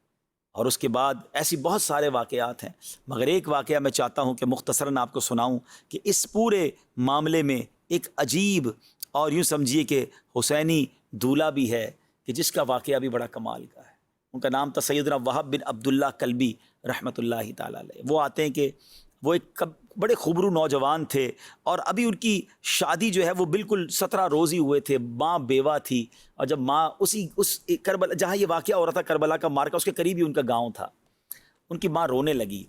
اور اس کے بعد ایسی بہت سارے واقعات ہیں، مگر ایک واقعہ میں چاہتا ہوں کہ مختصراً آپ کو سناؤں کہ اس پورے معاملے میں ایک عجیب اور یوں سمجھیے کہ حسینی دولہا بھی ہے کہ جس کا واقعہ بھی بڑا کمال کا ہے. ان کا نام تھا سیدنا وہب بن عبداللہ کلبی رحمۃ اللہ تعالیٰ علیہ. وہ آتے ہیں کہ وہ ایک بڑے خوبرو نوجوان تھے، اور ابھی ان کی شادی جو ہے وہ بالکل 17 روز ہی ہوئے تھے. ماں بیوہ تھی، اور جب ماں اس کربلا جہاں یہ واقعہ ہو رہا تھا کربلا کا مارکا، اس کے قریب ہی ان کا گاؤں تھا. ان کی ماں رونے لگی.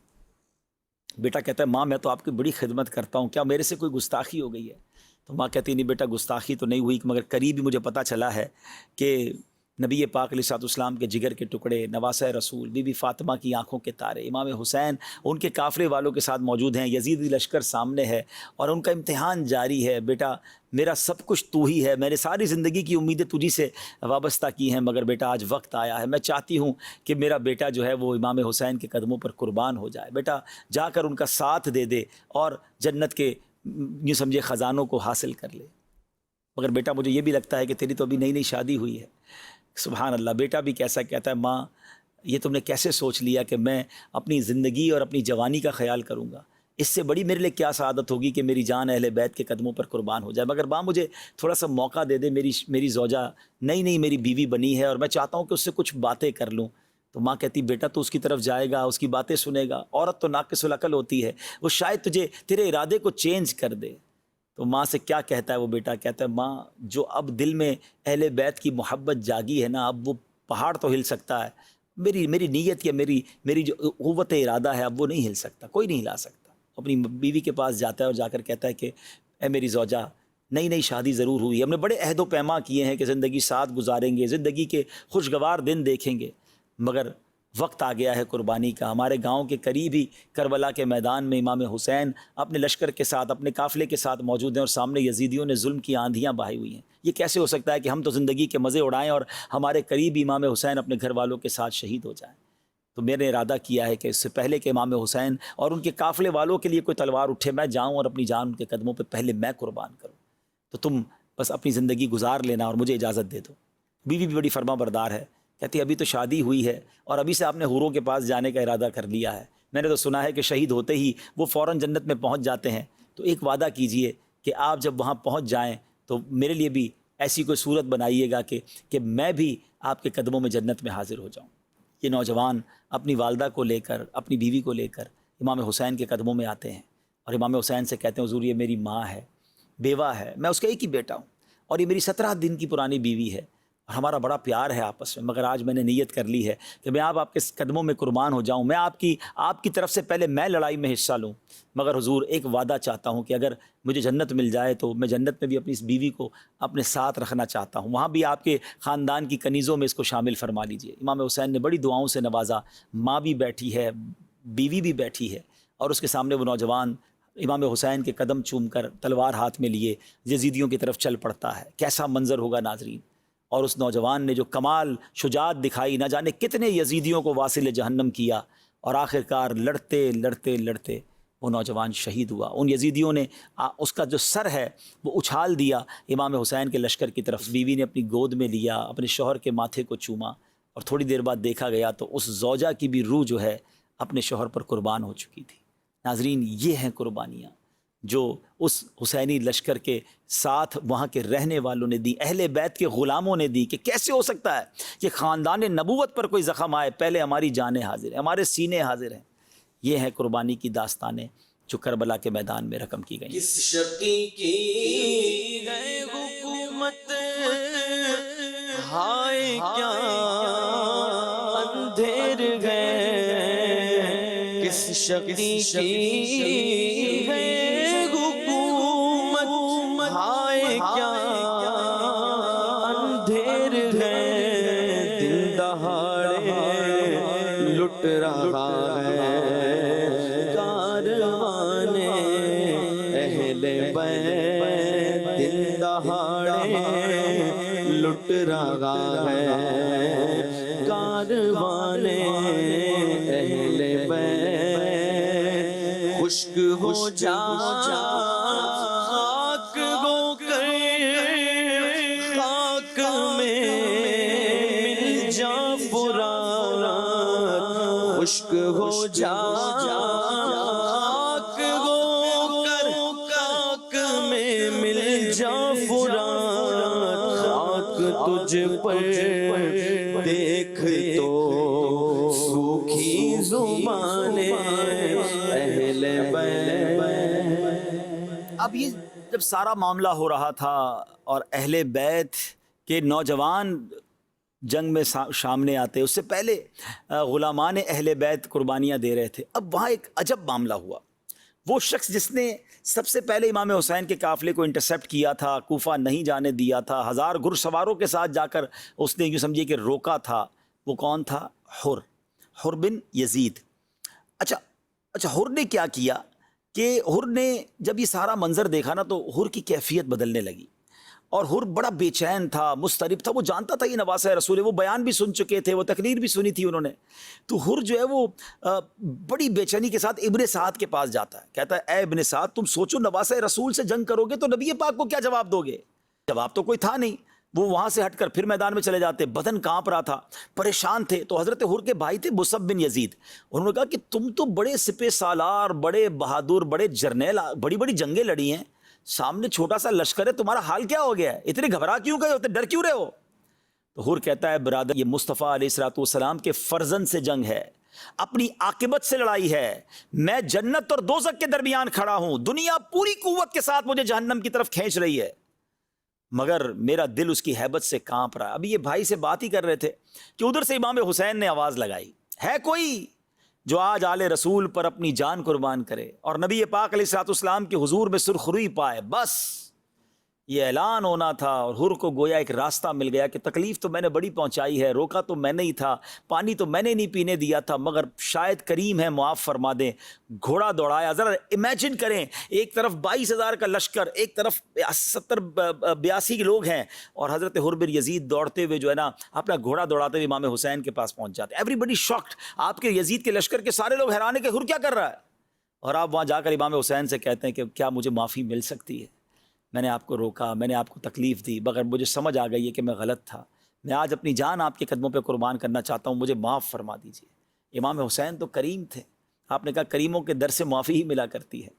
بیٹا کہتا ہے ماں میں تو آپ کی بڑی خدمت کرتا ہوں، کیا میرے سے کوئی گستاخی ہو گئی ہے؟ تو ماں کہتی نہیں بیٹا گستاخی تو نہیں ہوئی، مگر قریب ہی مجھے پتہ چلا ہے کہ نبی پاک علیہ الصلوۃ والسلام کے جگر کے ٹکڑے، نواسۂ رسول، بی بی فاطمہ کی آنکھوں کے تارے، امام حسین ان کے قافلے والوں کے ساتھ موجود ہیں، یزیدی لشکر سامنے ہے، اور ان کا امتحان جاری ہے. بیٹا میرا سب کچھ تو ہی ہے، میں نے ساری زندگی کی امیدیں تجھی سے وابستہ کی ہیں، مگر بیٹا آج وقت آیا ہے. میں چاہتی ہوں کہ میرا بیٹا جو ہے وہ امام حسین کے قدموں پر قربان ہو جائے. بیٹا جا کر ان کا ساتھ دے دے اور جنت کے یوں سمجھے خزانوں کو حاصل کر لے. مگر بیٹا مجھے یہ بھی لگتا ہے کہ تیری تو ابھی نئی نئی شادی ہوئی ہے. سبحان اللہ. بیٹا بھی کیسا کہتا ہے ماں یہ تم نے کیسے سوچ لیا کہ میں اپنی زندگی اور اپنی جوانی کا خیال کروں گا؟ اس سے بڑی میرے لیے کیا سعادت ہوگی کہ میری جان اہل بیت کے قدموں پر قربان ہو جائے. مگر ماں مجھے تھوڑا سا موقع دے دے، میری زوجہ نئی میری بیوی بنی ہے، اور میں چاہتا ہوں کہ اس سے کچھ باتیں کر لوں. تو ماں کہتی بیٹا تو اس کی طرف جائے گا، اس کی باتیں سنے گا، عورت تو ناقص العقل ہوتی ہے، وہ شاید تیرے ارادے کو چینج کر دے. تو ماں سے کیا کہتا ہے وہ بیٹا؟ کہتا ہے ماں جو اب دل میں اہل بیت کی محبت جاگی ہے نا، اب وہ پہاڑ تو ہل سکتا ہے، میری نیت یا میری جو قوت ارادہ ہے اب وہ نہیں ہل سکتا، کوئی نہیں ہلا سکتا. اپنی بیوی کے پاس جاتا ہے اور جا کر کہتا ہے کہ اے میری زوجہ نئی شادی ضرور ہوئی، ہم نے بڑے عہد و پیما کیے ہیں کہ زندگی ساتھ گزاریں گے، زندگی کے خوشگوار دن دیکھیں گے، مگر وقت آ گیا ہے قربانی کا. ہمارے گاؤں کے قریب ہی کربلا کے میدان میں امام حسین اپنے لشکر کے ساتھ، اپنے قافلے کے ساتھ موجود ہیں، اور سامنے یزیدیوں نے ظلم کی آندھیاں بہائی ہوئی ہیں. یہ کیسے ہو سکتا ہے کہ ہم تو زندگی کے مزے اڑائیں اور ہمارے قریب امام حسین اپنے گھر والوں کے ساتھ شہید ہو جائیں؟ تو میں نے ارادہ کیا ہے کہ اس سے پہلے کہ امام حسین اور ان کے قافلے والوں کے لیے کوئی تلوار اٹھے، میں جاؤں اور اپنی جان ان کے قدموں پہ پہلے میں قربان کروں. تو تم بس اپنی زندگی گزار لینا اور مجھے اجازت دے دو. بیوی بھی بڑی فرما بردار ہے، کہتی ابھی تو شادی ہوئی ہے اور ابھی سے آپ نے حوروں کے پاس جانے کا ارادہ کر لیا ہے. میں نے تو سنا ہے کہ شہید ہوتے ہی وہ فوراً جنت میں پہنچ جاتے ہیں. تو ایک وعدہ کیجئے کہ آپ جب وہاں پہنچ جائیں تو میرے لیے بھی ایسی کوئی صورت بنائیے گا کہ میں بھی آپ کے قدموں میں جنت میں حاضر ہو جاؤں. یہ نوجوان اپنی والدہ کو لے کر، اپنی بیوی کو لے کر امام حسین کے قدموں میں آتے ہیں، اور امام حسین سے کہتے ہیں حضور یہ میری ماں ہے، بیوہ ہے، میں اس کا ایک ہی بیٹا ہوں، اور یہ میری 17 دن کی پرانی بیوی ہے، اور ہمارا بڑا پیار ہے آپس میں، مگر آج میں نے نیت کر لی ہے کہ میں آپ کے قدموں میں قربان ہو جاؤں. میں آپ کی طرف سے پہلے میں لڑائی میں حصہ لوں، مگر حضور ایک وعدہ چاہتا ہوں کہ اگر مجھے جنت مل جائے تو میں جنت میں بھی اپنی اس بیوی کو اپنے ساتھ رکھنا چاہتا ہوں، وہاں بھی آپ کے خاندان کی کنیزوں میں اس کو شامل فرما لیجئے. امام حسین نے بڑی دعاؤں سے نوازا. ماں بھی بیٹھی ہے، بیوی بھی بیٹھی ہے، اور اس کے سامنے وہ نوجوان امام حسین کے قدم چوم کر تلوار ہاتھ میں لیے یزیدیوں کی طرف چل پڑتا ہے. کیسا منظر ہوگا ناظرین! اور اس نوجوان نے جو کمال شجاعت دکھائی، نہ جانے کتنے یزیدیوں کو واصل جہنم کیا، اور آخرکار لڑتے وہ نوجوان شہید ہوا. ان یزیدیوں نے اس کا جو سر ہے وہ اچھال دیا امام حسین کے لشکر کی طرف. بیوی نے اپنی گود میں لیا، اپنے شوہر کے ماتھے کو چوما، اور تھوڑی دیر بعد دیکھا گیا تو اس زوجہ کی بھی روح جو ہے اپنے شوہر پر قربان ہو چکی تھی. ناظرین یہ ہیں قربانیاں جو اس حسینی لشکر کے ساتھ وہاں کے رہنے والوں نے دی، اہل بیت کے غلاموں نے دی. کہ کیسے ہو سکتا ہے کہ خاندان نبوت پر کوئی زخم آئے، پہلے ہماری جانیں حاضر ہیں، ہمارے سینے حاضر ہیں. یہ ہیں قربانی کی داستانیں جو کربلا کے میدان میں رقم کی گئی. کس شقی کی ہے حکومت، ہائے کیا شقی کی ہے حکومت، ہائے کیا اندھیر ہے، دن دہاڑے لٹ رہا ہے کاروان اہل بیت، دن دہاڑے لٹ رہا ہے کاروان اہل بیت، خشک ہو جا خاک ہو کر خاک میں مل جا فرات، خشک ہو جا خاک ہو کر خاک میں مل جا فرات، خاک تجھ پر دیکھ تو سوکھی زبان اہل بیت۔ اب یہ جب سارا معاملہ ہو رہا تھا اور اہل بیت کے نوجوان جنگ میں سامنے آتے، اس سے پہلے غلامان اہل بیت قربانیاں دے رہے تھے، اب وہاں ایک عجب معاملہ ہوا۔ وہ شخص جس نے سب سے پہلے امام حسین کے قافلے کو انٹرسیپٹ کیا تھا، کوفہ نہیں جانے دیا تھا، 1000 گھڑ سواروں کے ساتھ جا کر اس نے یوں سمجھیے کہ روکا تھا، وہ کون تھا؟ حر بن یزید۔ اچھا حر نے کیا کیا کہ حر نے جب یہ سارا منظر دیکھا نا تو حر کی کیفیت بدلنے لگی، اور حر بڑا بے چین تھا، مضطرب تھا، وہ جانتا تھا یہ نواسہ رسول ہے، وہ بیان بھی سن چکے تھے، وہ تقریر بھی سنی تھی انہوں نے۔ تو حر جو ہے وہ بڑی بے چینی کے ساتھ ابن سعد کے پاس جاتا ہے، کہتا ہے اے ابن سعد، تم سوچو نواسہ رسول سے جنگ کرو گے تو نبی پاک کو کیا جواب دو گے؟ جواب تو کوئی تھا نہیں۔ وہ وہاں سے ہٹ کر پھر میدان میں چلے جاتے، بدن کانپ رہا تھا، پریشان تھے۔ تو حضرت حر کے بھائی تھے مصعب بن یزید، انہوں نے کہا کہ تم تو بڑے سپہ سالار، بڑے بہادر، بڑے جرنیل، بڑی بڑی جنگیں لڑی ہیں، سامنے چھوٹا سا لشکر ہے، تمہارا حال کیا ہو گیا ہے؟ اتنے گھبرا کیوں گئے ہو؟ اتنے ڈر کیوں رہے ہو؟ تو حر کہتا ہے برادر، یہ مصطفیٰ علیہ السلام کے فرزند سے جنگ ہے، اپنی عاقبت سے لڑائی ہے، میں جنت اور دوزخ کے درمیان کھڑا ہوں، دنیا پوری قوت کے ساتھ مجھے جہنم کی طرف کھینچ رہی ہے، مگر میرا دل اس کی ہیبت سے کانپ رہا ہے۔ ابھی یہ بھائی سے بات ہی کر رہے تھے کہ ادھر سے امام حسین نے آواز لگائی، ہے کوئی جو آج آل رسول پر اپنی جان قربان کرے اور نبی پاک علیہ السلام کے حضور میں سرخروئی پائے؟ بس یہ اعلان ہونا تھا، اور حر کو گویا ایک راستہ مل گیا کہ تکلیف تو میں نے بڑی پہنچائی ہے، روکا تو میں نے ہی تھا، پانی تو میں نے نہیں پینے دیا تھا، مگر شاید کریم ہے معاف فرما دیں۔ گھوڑا دوڑایا، ذرا امیجن کریں، ایک طرف 22,000 کا لشکر، ایک طرف 82 لوگ ہیں، اور حضرت حر بن یزید دوڑتے ہوئے جو ہے نا اپنا گھوڑا دوڑاتے ہوئے امام حسین کے پاس پہنچ جاتے ہیں۔ ایوری بڈی شاکڈ، آپ کے یزید کے لشکر کے سارے لوگ حیران ہیں کہ حر کیا کر رہا ہے، اور آپ وہاں جا کر امام حسین سے کہتے ہیں کہ کیا مجھے معافی مل سکتی ہے؟ میں نے آپ کو روکا، میں نے آپ کو تکلیف دی، مگر مجھے سمجھ آ گئی ہے کہ میں غلط تھا، میں آج اپنی جان آپ کے قدموں پہ قربان کرنا چاہتا ہوں، مجھے معاف فرما دیجیے۔ امام حسین تو کریم تھے، آپ نے کہا کریموں کے در سے معافی ہی ملا کرتی ہے۔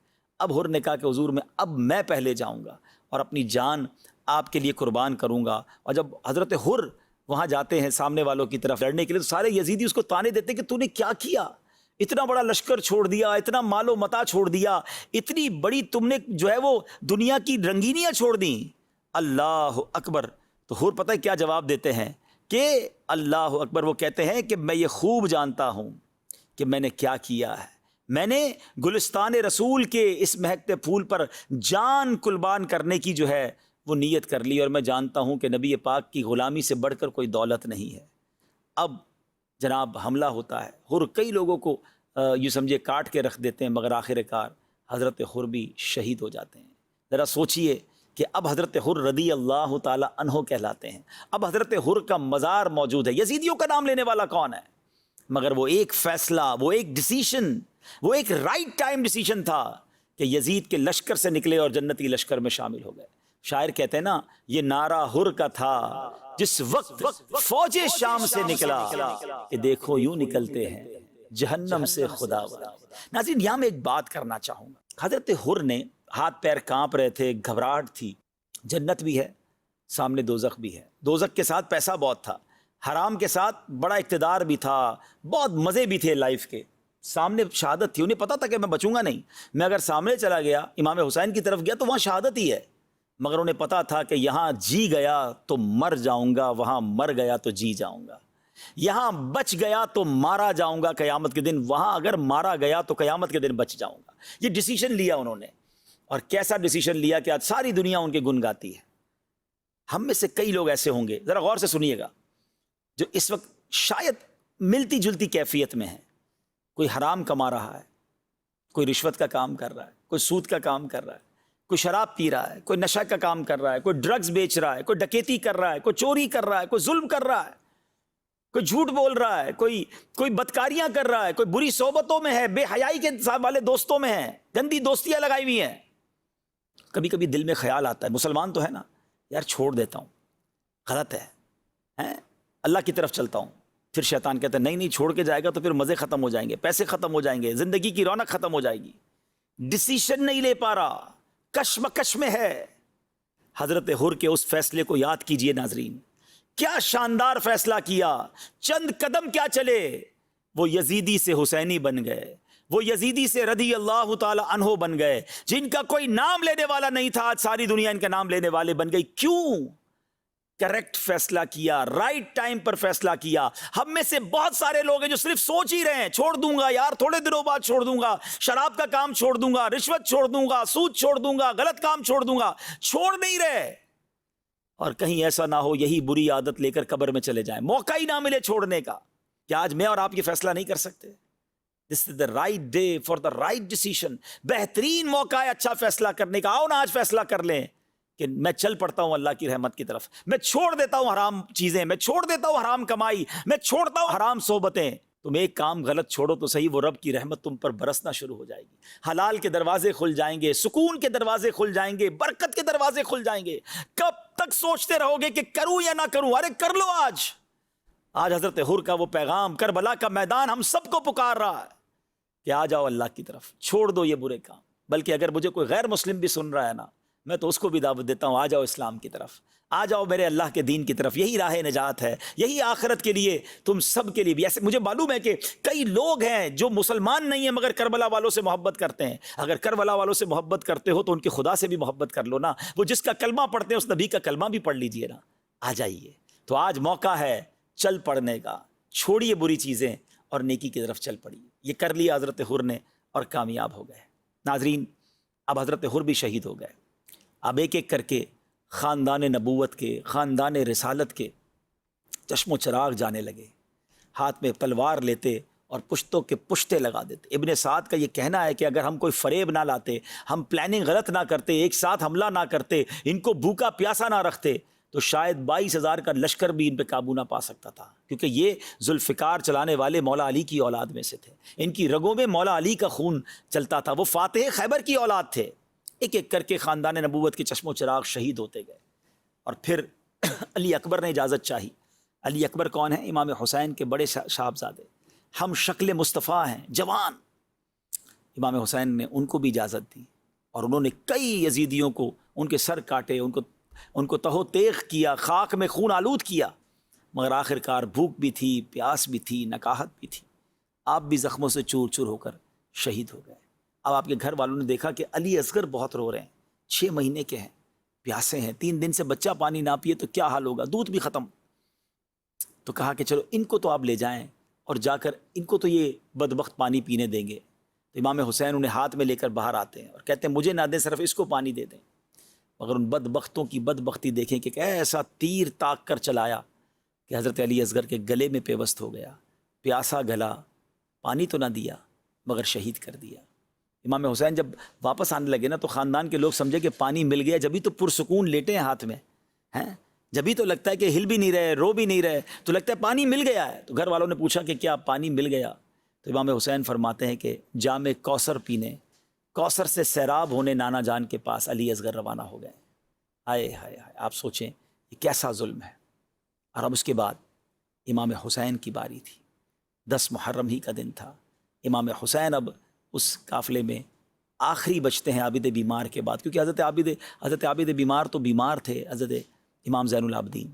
اب حر نے کہا کہ حضور اب میں پہلے جاؤں گا اور اپنی جان آپ کے لیے قربان کروں گا۔ اور جب حضرت حر وہاں جاتے ہیں سامنے والوں کی طرف لڑنے کے لیے، تو سارے یزیدی اس کو تانے دیتے کہ تو نے کیا کیا، اتنا بڑا لشکر چھوڑ دیا، اتنا مال و متا چھوڑ دیا، اتنی بڑی تم نے جو ہے وہ دنیا کی رنگینیاں چھوڑ دیں۔ اللہ اکبر۔ تو حر پتہ ہے کیا جواب دیتے ہیں کہ اللہ اکبر، وہ کہتے ہیں کہ میں یہ خوب جانتا ہوں کہ میں نے کیا کیا ہے، میں نے گلستان رسول کے اس مہکتے پھول پر جان قربان کرنے کی جو ہے وہ نیت کر لی، اور میں جانتا ہوں کہ نبی پاک کی غلامی سے بڑھ کر کوئی دولت نہیں ہے۔ اب جناب حملہ ہوتا ہے، حر کئی لوگوں کو یوں سمجھے کاٹ کے رکھ دیتے ہیں، مگر آخر کار حضرت حر بھی شہید ہو جاتے ہیں۔ ذرا سوچئے کہ اب حضرت حر رضی اللہ تعالی عنہ کہلاتے ہیں، اب حضرت حر کا مزار موجود ہے۔ یزیدیوں کا نام لینے والا کون ہے؟ مگر وہ ایک فیصلہ، وہ ایک ڈیسیشن، وہ ایک رائٹ ٹائم ڈیسیشن تھا کہ یزید کے لشکر سے نکلے اور جنتی لشکر میں شامل ہو گئے۔ شاعر کہتے ہیں نا، یہ نعرہ حر کا تھا جس وقت فوج شام سے نکلا، کہ دیکھو یوں نکلتے ہیں جہنم سے خدا وار۔ ناظرین، یہاں میں ایک بات کرنا چاہوں گا۔ حضرت حر نے ہاتھ پیر کانپ رہے تھے، گھبراہٹ تھی، جنت بھی ہے سامنے، دوزخ بھی ہے، دوزخ کے ساتھ پیسہ بہت تھا، حرام کے ساتھ بڑا اقتدار بھی تھا، بہت مزے بھی تھے لائف کے، سامنے شہادت تھی، انہیں پتا تھا کہ میں بچوں گا نہیں، میں اگر سامنے چلا گیا امام حسین کی طرف گیا تو وہاں شہادت ہی ہے، مگر انہیں پتا تھا کہ یہاں جی گیا تو مر جاؤں گا، وہاں مر گیا تو جی جاؤں گا۔ یہاں بچ گیا تو مارا جاؤں گا قیامت کے دن، وہاں اگر مارا گیا تو قیامت کے دن بچ جاؤں گا۔ یہ ڈیسیشن لیا انہوں نے، اور کیسا ڈیسیشن لیا کہ آج ساری دنیا ان کے گن گاتی ہے۔ ہم میں سے کئی لوگ ایسے ہوں گے، ذرا غور سے سنیے گا، جو اس وقت شاید ملتی جلتی کیفیت میں ہے۔ کوئی حرام کما رہا ہے، کوئی رشوت کا کام کر رہا ہے، کوئی سود کا کام کر رہا ہے، کوئی شراب پی رہا ہے، کوئی نشہ کا کام کر رہا ہے، کوئی ڈرگز بیچ رہا ہے، کوئی ڈکیتی کر رہا ہے، کوئی چوری کر رہا ہے، کوئی ظلم کر رہا ہے، کوئی جھوٹ بول رہا ہے، کوئی بدکاریاں کر رہا ہے، کوئی بری صحبتوں میں ہے، بے حیائی کے والے دوستوں میں ہے، گندی دوستیاں لگائی ہوئی ہیں۔ کبھی کبھی دل میں خیال آتا ہے، مسلمان تو ہے نا یار، چھوڑ دیتا ہوں، غلط ہے، اللہ کی طرف چلتا ہوں۔ پھر شیطان کہتا ہے نہیں نہیں، چھوڑ کے جائے گا تو پھر مزے ختم ہو جائیں گے، پیسے ختم ہو جائیں گے، زندگی کی رونق ختم ہو جائے گی۔ ڈیسیشن نہیں لے پا رہا، کشمکش میں ہے۔ حضرت حر کے اس فیصلے کو یاد کیجئے ناظرین، کیا شاندار فیصلہ کیا، چند قدم کیا چلے، وہ یزیدی سے حسینی بن گئے، وہ یزیدی سے رضی اللہ تعالی عنہ بن گئے، جن کا کوئی نام لینے والا نہیں تھا آج ساری دنیا ان کا نام لینے والے بن گئی۔ کیوں؟ کریکٹ فیصلہ کیا، رائٹ ٹائم پر فیصلہ کیا۔ ہم میں سے بہت سارے لوگ ہیں جو صرف سوچ ہی رہے ہیں، چھوڑ دوں گا یار، تھوڑے دنوں بعد چھوڑ دوں گا، شراب کا کام چھوڑ دوں گا، رشوت چھوڑ دوں گا، سود چھوڑ دوں گا، غلط کام چھوڑ دوں گا، چھوڑ نہیں رہے۔ اور کہیں ایسا نہ ہو یہی بری عادت لے کر قبر میں چلے جائیں، موقع ہی نہ ملے چھوڑنے کا۔ کیا آج میں اور آپ یہ فیصلہ نہیں کر سکتے؟ This is the right day for the right decision, بہترین موقع ہے اچھا فیصلہ کرنے کا۔ آؤ نا آج فیصلہ کر لیں کہ میں چل پڑتا ہوں اللہ کی رحمت کی طرف، میں چھوڑ دیتا ہوں حرام چیزیں، میں چھوڑ دیتا ہوں حرام کمائی، میں چھوڑتا ہوں حرام صحبتیں۔ تم ایک کام غلط چھوڑو تو صحیح، وہ رب کی رحمت تم پر برسنا شروع ہو جائے گی، حلال کے دروازے کھل جائیں گے، سکون کے دروازے کھل جائیں گے، برکت کے دروازے کھل جائیں گے۔ کب تک سوچتے رہو گے کہ کروں یا نہ کروں؟ ارے کر لو آج۔ آج حضرت حر کا وہ پیغام، کربلا کا میدان ہم سب کو پکار رہا ہے کہ آ جاؤ اللہ کی طرف، چھوڑ دو یہ برے کام۔ بلکہ اگر مجھے کوئی غیر مسلم بھی سن رہا ہے نا، میں تو اس کو بھی دعوت دیتا ہوں، آ جاؤ اسلام کی طرف، آ جاؤ میرے اللہ کے دین کی طرف، یہی راہ نجات ہے، یہی آخرت کے لیے تم سب کے لیے بھی۔ ایسے مجھے معلوم ہے کہ کئی لوگ ہیں جو مسلمان نہیں ہیں مگر کربلا والوں سے محبت کرتے ہیں۔ اگر کربلا والوں سے محبت کرتے ہو تو ان کے خدا سے بھی محبت کر لو نا، وہ جس کا کلمہ پڑھتے ہیں اس نبی کا کلمہ بھی پڑھ لیجئے نا۔ آ جائیے، تو آج موقع ہے چل پڑنے کا، چھوڑیے بری چیزیں اور نیکی کی طرف چل پڑیے۔ یہ کر لیا حضرت حر نے اور کامیاب ہو گئے۔ ناظرین، اب حضرت حر بھی شہید ہو گئے۔ اب ایک ایک کر کے خاندان نبوت کے، خاندان رسالت کے چشم و چراغ جانے لگے، ہاتھ میں تلوار لیتے اور پشتوں کے پشتے لگا دیتے۔ ابن سعد کا یہ کہنا ہے کہ اگر ہم کوئی فریب نہ لاتے، ہم پلاننگ غلط نہ کرتے، ایک ساتھ حملہ نہ کرتے، ان کو بھوکا پیاسا نہ رکھتے، تو شاید 22,000 کا لشکر بھی ان پہ قابو نہ پا سکتا تھا، کیونکہ یہ ذوالفقار چلانے والے مولا علی کی اولاد میں سے تھے، ان کی رگوں میں مولا علی کا خون چلتا تھا، وہ فاتح خیبر کی اولاد تھے۔ ایک ایک کر کے خاندان نبوت کے چشم و چراغ شہید ہوتے گئے۔ اور پھر علی اکبر نے اجازت چاہی۔ علی اکبر کون ہیں؟ امام حسین کے بڑے صاحبزادے، ہم شکل مصطفیٰ ہیں، جوان۔ امام حسین نے ان کو بھی اجازت دی، اور انہوں نے کئی یزیدیوں کو ان کے سر کاٹے، ان کو تہو تیغ کیا، خاک میں خون آلود کیا، مگر آخر کار بھوک بھی تھی، پیاس بھی تھی، نکاہت بھی تھی، آپ بھی زخموں سے چور چور ہو کر شہید ہو گئے۔ اب آپ کے گھر والوں نے دیکھا کہ علی اصغر بہت رو رہے ہیں، 6 مہینے کے ہیں، پیاسے ہیں، 3 دن سے بچہ پانی نہ پیے تو کیا حال ہوگا، دودھ بھی ختم۔ تو کہا کہ چلو ان کو تو آپ لے جائیں اور جا کر ان کو تو یہ بدبخت پانی پینے دیں گے۔ تو امام حسین انہیں ہاتھ میں لے کر باہر آتے ہیں اور کہتے ہیں مجھے نہ دیں، صرف اس کو پانی دے دیں۔ مگر ان بدبختوں کی بدبختی دیکھیں کہ ایسا تیر تاک کر چلایا کہ حضرت علی اصغر کے گلے میں پیوست ہو گیا، پیاسا گلا، پانی تو نہ دیا مگر شہید کر دیا۔ امام حسین جب واپس آنے لگے نا تو خاندان کے لوگ سمجھے کہ پانی مل گیا، جبھی تو پرسکون لیٹے ہیں ہاتھ میں، ہیں جبھی تو لگتا ہے کہ ہل بھی نہیں رہے، رو بھی نہیں رہے، تو لگتا ہے پانی مل گیا ہے۔ تو گھر والوں نے پوچھا کہ کیا پانی مل گیا؟ تو امام حسین فرماتے ہیں کہ جام کوثر پینے، کوثر سے سیراب ہونے نانا جان کے پاس علی اصغر روانہ ہو گئے۔ ہائے ہائے ہائے، آپ سوچیں یہ کیسا ظلم ہے۔ اور اب اس کے بعد امام حسین کی باری تھی، 10 محرم ہی کا دن تھا۔ امام حسین اب اس قافلے میں آخری بچتے ہیں عابد بیمار کے بعد، کیونکہ حضرت عابد بیمار تو بیمار تھے، حضرت امام زین العابدین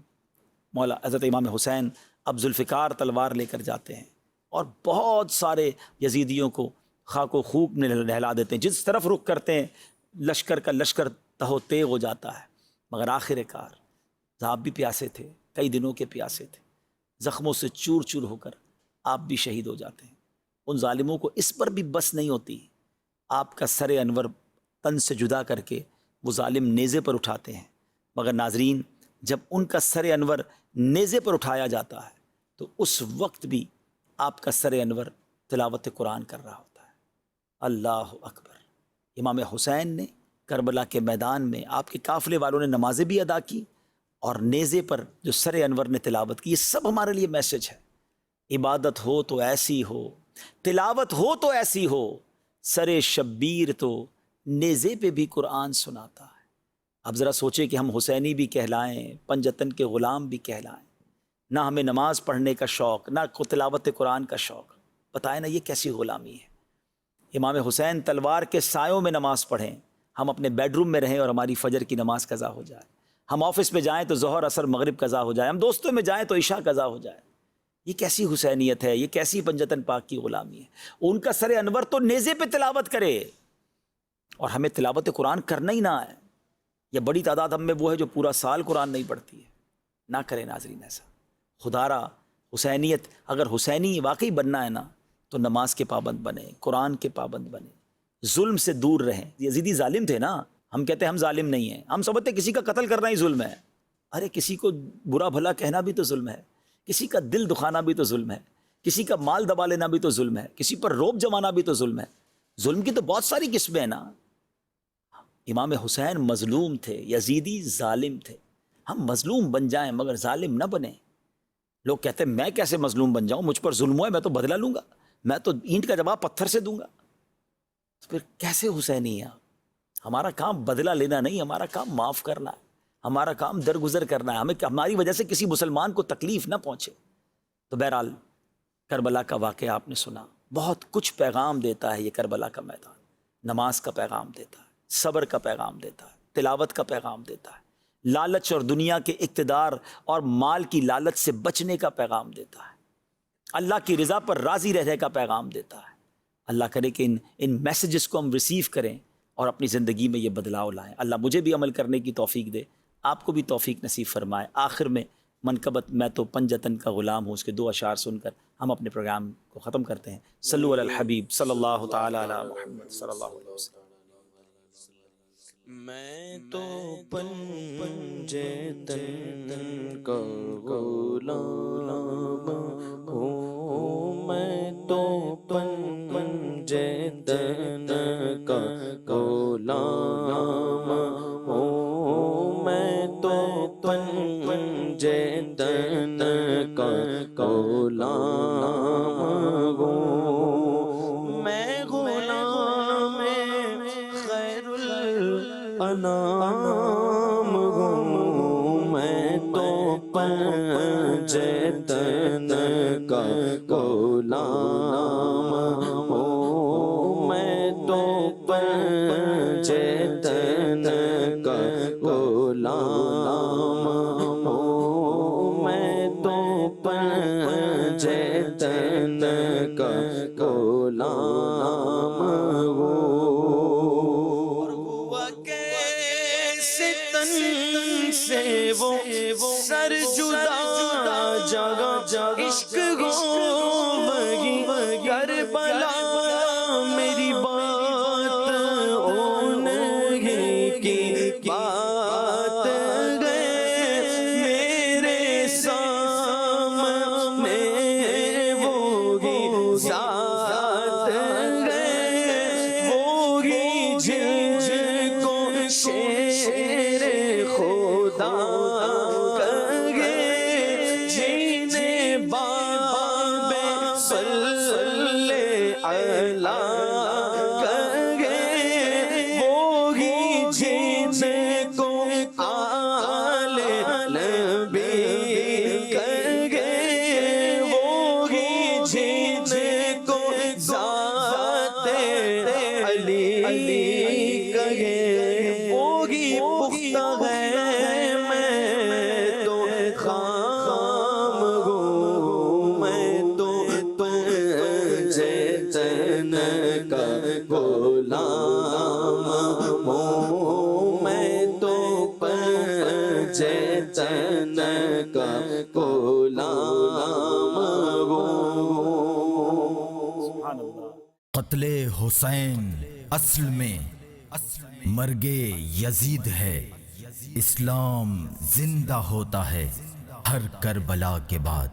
مولا حضرت امام حسین اب ذوالفقار تلوار لے کر جاتے ہیں اور بہت سارے یزیدیوں کو خاک و خوب میں نہلا دیتے ہیں، جس طرف رخ کرتے ہیں لشکر کا لشکر تہو تیغ ہو جاتا ہے۔ مگر آخر کار آپ بھی پیاسے تھے، کئی دنوں کے پیاسے تھے، زخموں سے چور چور ہو کر آپ بھی شہید ہو جاتے ہیں۔ ان ظالموں کو اس پر بھی بس نہیں ہوتی، آپ کا سر انور تن سے جدا کر کے وہ ظالم نیزے پر اٹھاتے ہیں، مگر ناظرین جب ان کا سر انور نیزے پر اٹھایا جاتا ہے تو اس وقت بھی آپ کا سر انور تلاوت قرآن کر رہا ہوتا ہے۔ اللہ اکبر۔ امام حسین نے کربلا کے میدان میں آپ کے قافلے والوں نے نمازیں بھی ادا کی اور نیزے پر جو سر انور نے تلاوت کی، یہ سب ہمارے لیے میسج ہے۔ عبادت ہو تو ایسی ہو، تلاوت ہو تو ایسی ہو، سر شبیر تو نیزے پہ بھی قرآن سناتا ہے۔ اب ذرا سوچیں کہ ہم حسینی بھی کہلائیں، پنجتن کے غلام بھی کہلائیں، نہ ہمیں نماز پڑھنے کا شوق، نہ تلاوت قرآن کا شوق، بتائیں نا یہ کیسی غلامی ہے۔ امام حسین تلوار کے سایوں میں نماز پڑھیں، ہم اپنے بیڈ روم میں رہیں اور ہماری فجر کی نماز قضا ہو جائے، ہم آفس میں جائیں تو ظہر عصر مغرب قضا ہو جائے، ہم دوستوں میں جائیں تو عشاء قضا ہو جائے۔ یہ کیسی حسینیت ہے، یہ کیسی پنجتن پاک کی غلامی ہے۔ ان کا سر انور تو نیزے پہ تلاوت کرے اور ہمیں تلاوت قرآن کرنا ہی نہ ہے، یا بڑی تعداد ہم میں وہ ہے جو پورا سال قرآن نہیں پڑھتی ہے۔ نہ کریں ناظرین ایسا، خدا را حسینیت اگر حسینی واقعی بننا ہے نا تو نماز کے پابند بنے، قرآن کے پابند بنے، ظلم سے دور رہیں۔ یزیدی ظالم تھے نا، ہم کہتے ہیں ہم ظالم نہیں ہیں، ہم سمجھتے ہیں کسی کا قتل کرنا ہی ظلم ہے۔ ارے کسی کو برا بھلا کہنا بھی تو ظلم ہے، کسی کا دل دکھانا بھی تو ظلم ہے، کسی کا مال دبا لینا بھی تو ظلم ہے، کسی پر روب جمانا بھی تو ظلم ہے۔ ظلم کی تو بہت ساری قسمیں ہیں نا۔ امام حسین مظلوم تھے، یزیدی ظالم تھے۔ ہم مظلوم بن جائیں مگر ظالم نہ بنیں۔ لوگ کہتے ہیں میں کیسے مظلوم بن جاؤں، مجھ پر ظلم ہوا ہے میں تو بدلہ لوں گا، میں تو اینٹ کا جواب پتھر سے دوں گا۔ پھر کیسے حسینی ہیں؟ ہمارا کام بدلہ لینا نہیں، ہمارا کام معاف کرنا ہے، ہمارا کام درگزر کرنا ہے، ہمیں ہماری وجہ سے کسی مسلمان کو تکلیف نہ پہنچے۔ تو بہرحال کربلا کا واقعہ آپ نے سنا، بہت کچھ پیغام دیتا ہے یہ کربلا کا میدان۔ نماز کا پیغام دیتا ہے، صبر کا پیغام دیتا ہے، تلاوت کا پیغام دیتا ہے، لالچ اور دنیا کے اقتدار اور مال کی لالچ سے بچنے کا پیغام دیتا ہے، اللہ کی رضا پر راضی رہنے کا پیغام دیتا ہے۔ اللہ کرے کہ ان میسیجز کو ہم ریسیو کریں اور اپنی زندگی میں یہ بدلاؤ لائیں۔ اللہ مجھے بھی عمل کرنے کی توفیق دے، آپ کو بھی توفیق نصیب فرمائے۔ آخر میں منقبت میں تو پنجتن کا غلام ہوں، اس کے 2 اشعار سن کر ہم اپنے پروگرام کو ختم کرتے ہیں۔ صلو علی الحبیب صلی اللہ تعالی علی محمد صلی اللہ علیہ وسلم۔ میں تو پنجتن کا غلام ہوں، میں تو پنجتن کا غلام ہوں، میں تو پنجتن کا غلام ہوں، میں غلام خیر الانام ہوں، میں تو پنجتن کا غلام ہوں، میں تو پنجتن کا غلام ہوں، میں تو پنجتن کا غلام سے وہ سر جدا جگہ عشق گو بگی کربلا میری بات اون کی بات گئے میرے سامنے وہی ذات گئے، وہی جن کو شیر خدا کہے، جنہیں باب صلی اللہ کہے، وہی جن کو آل نبی کہے، وہی جن کو ذات علی کہے، وہی پختہ ہے میں تو خام ہوں، میں تو پنجتن کا غلام ہوں، میں تو پنجتن کا غلام قتل حسین اصل میں مرگ یزید ہے، اسلام زندہ ہوتا ہے ہر کربلا کے بعد۔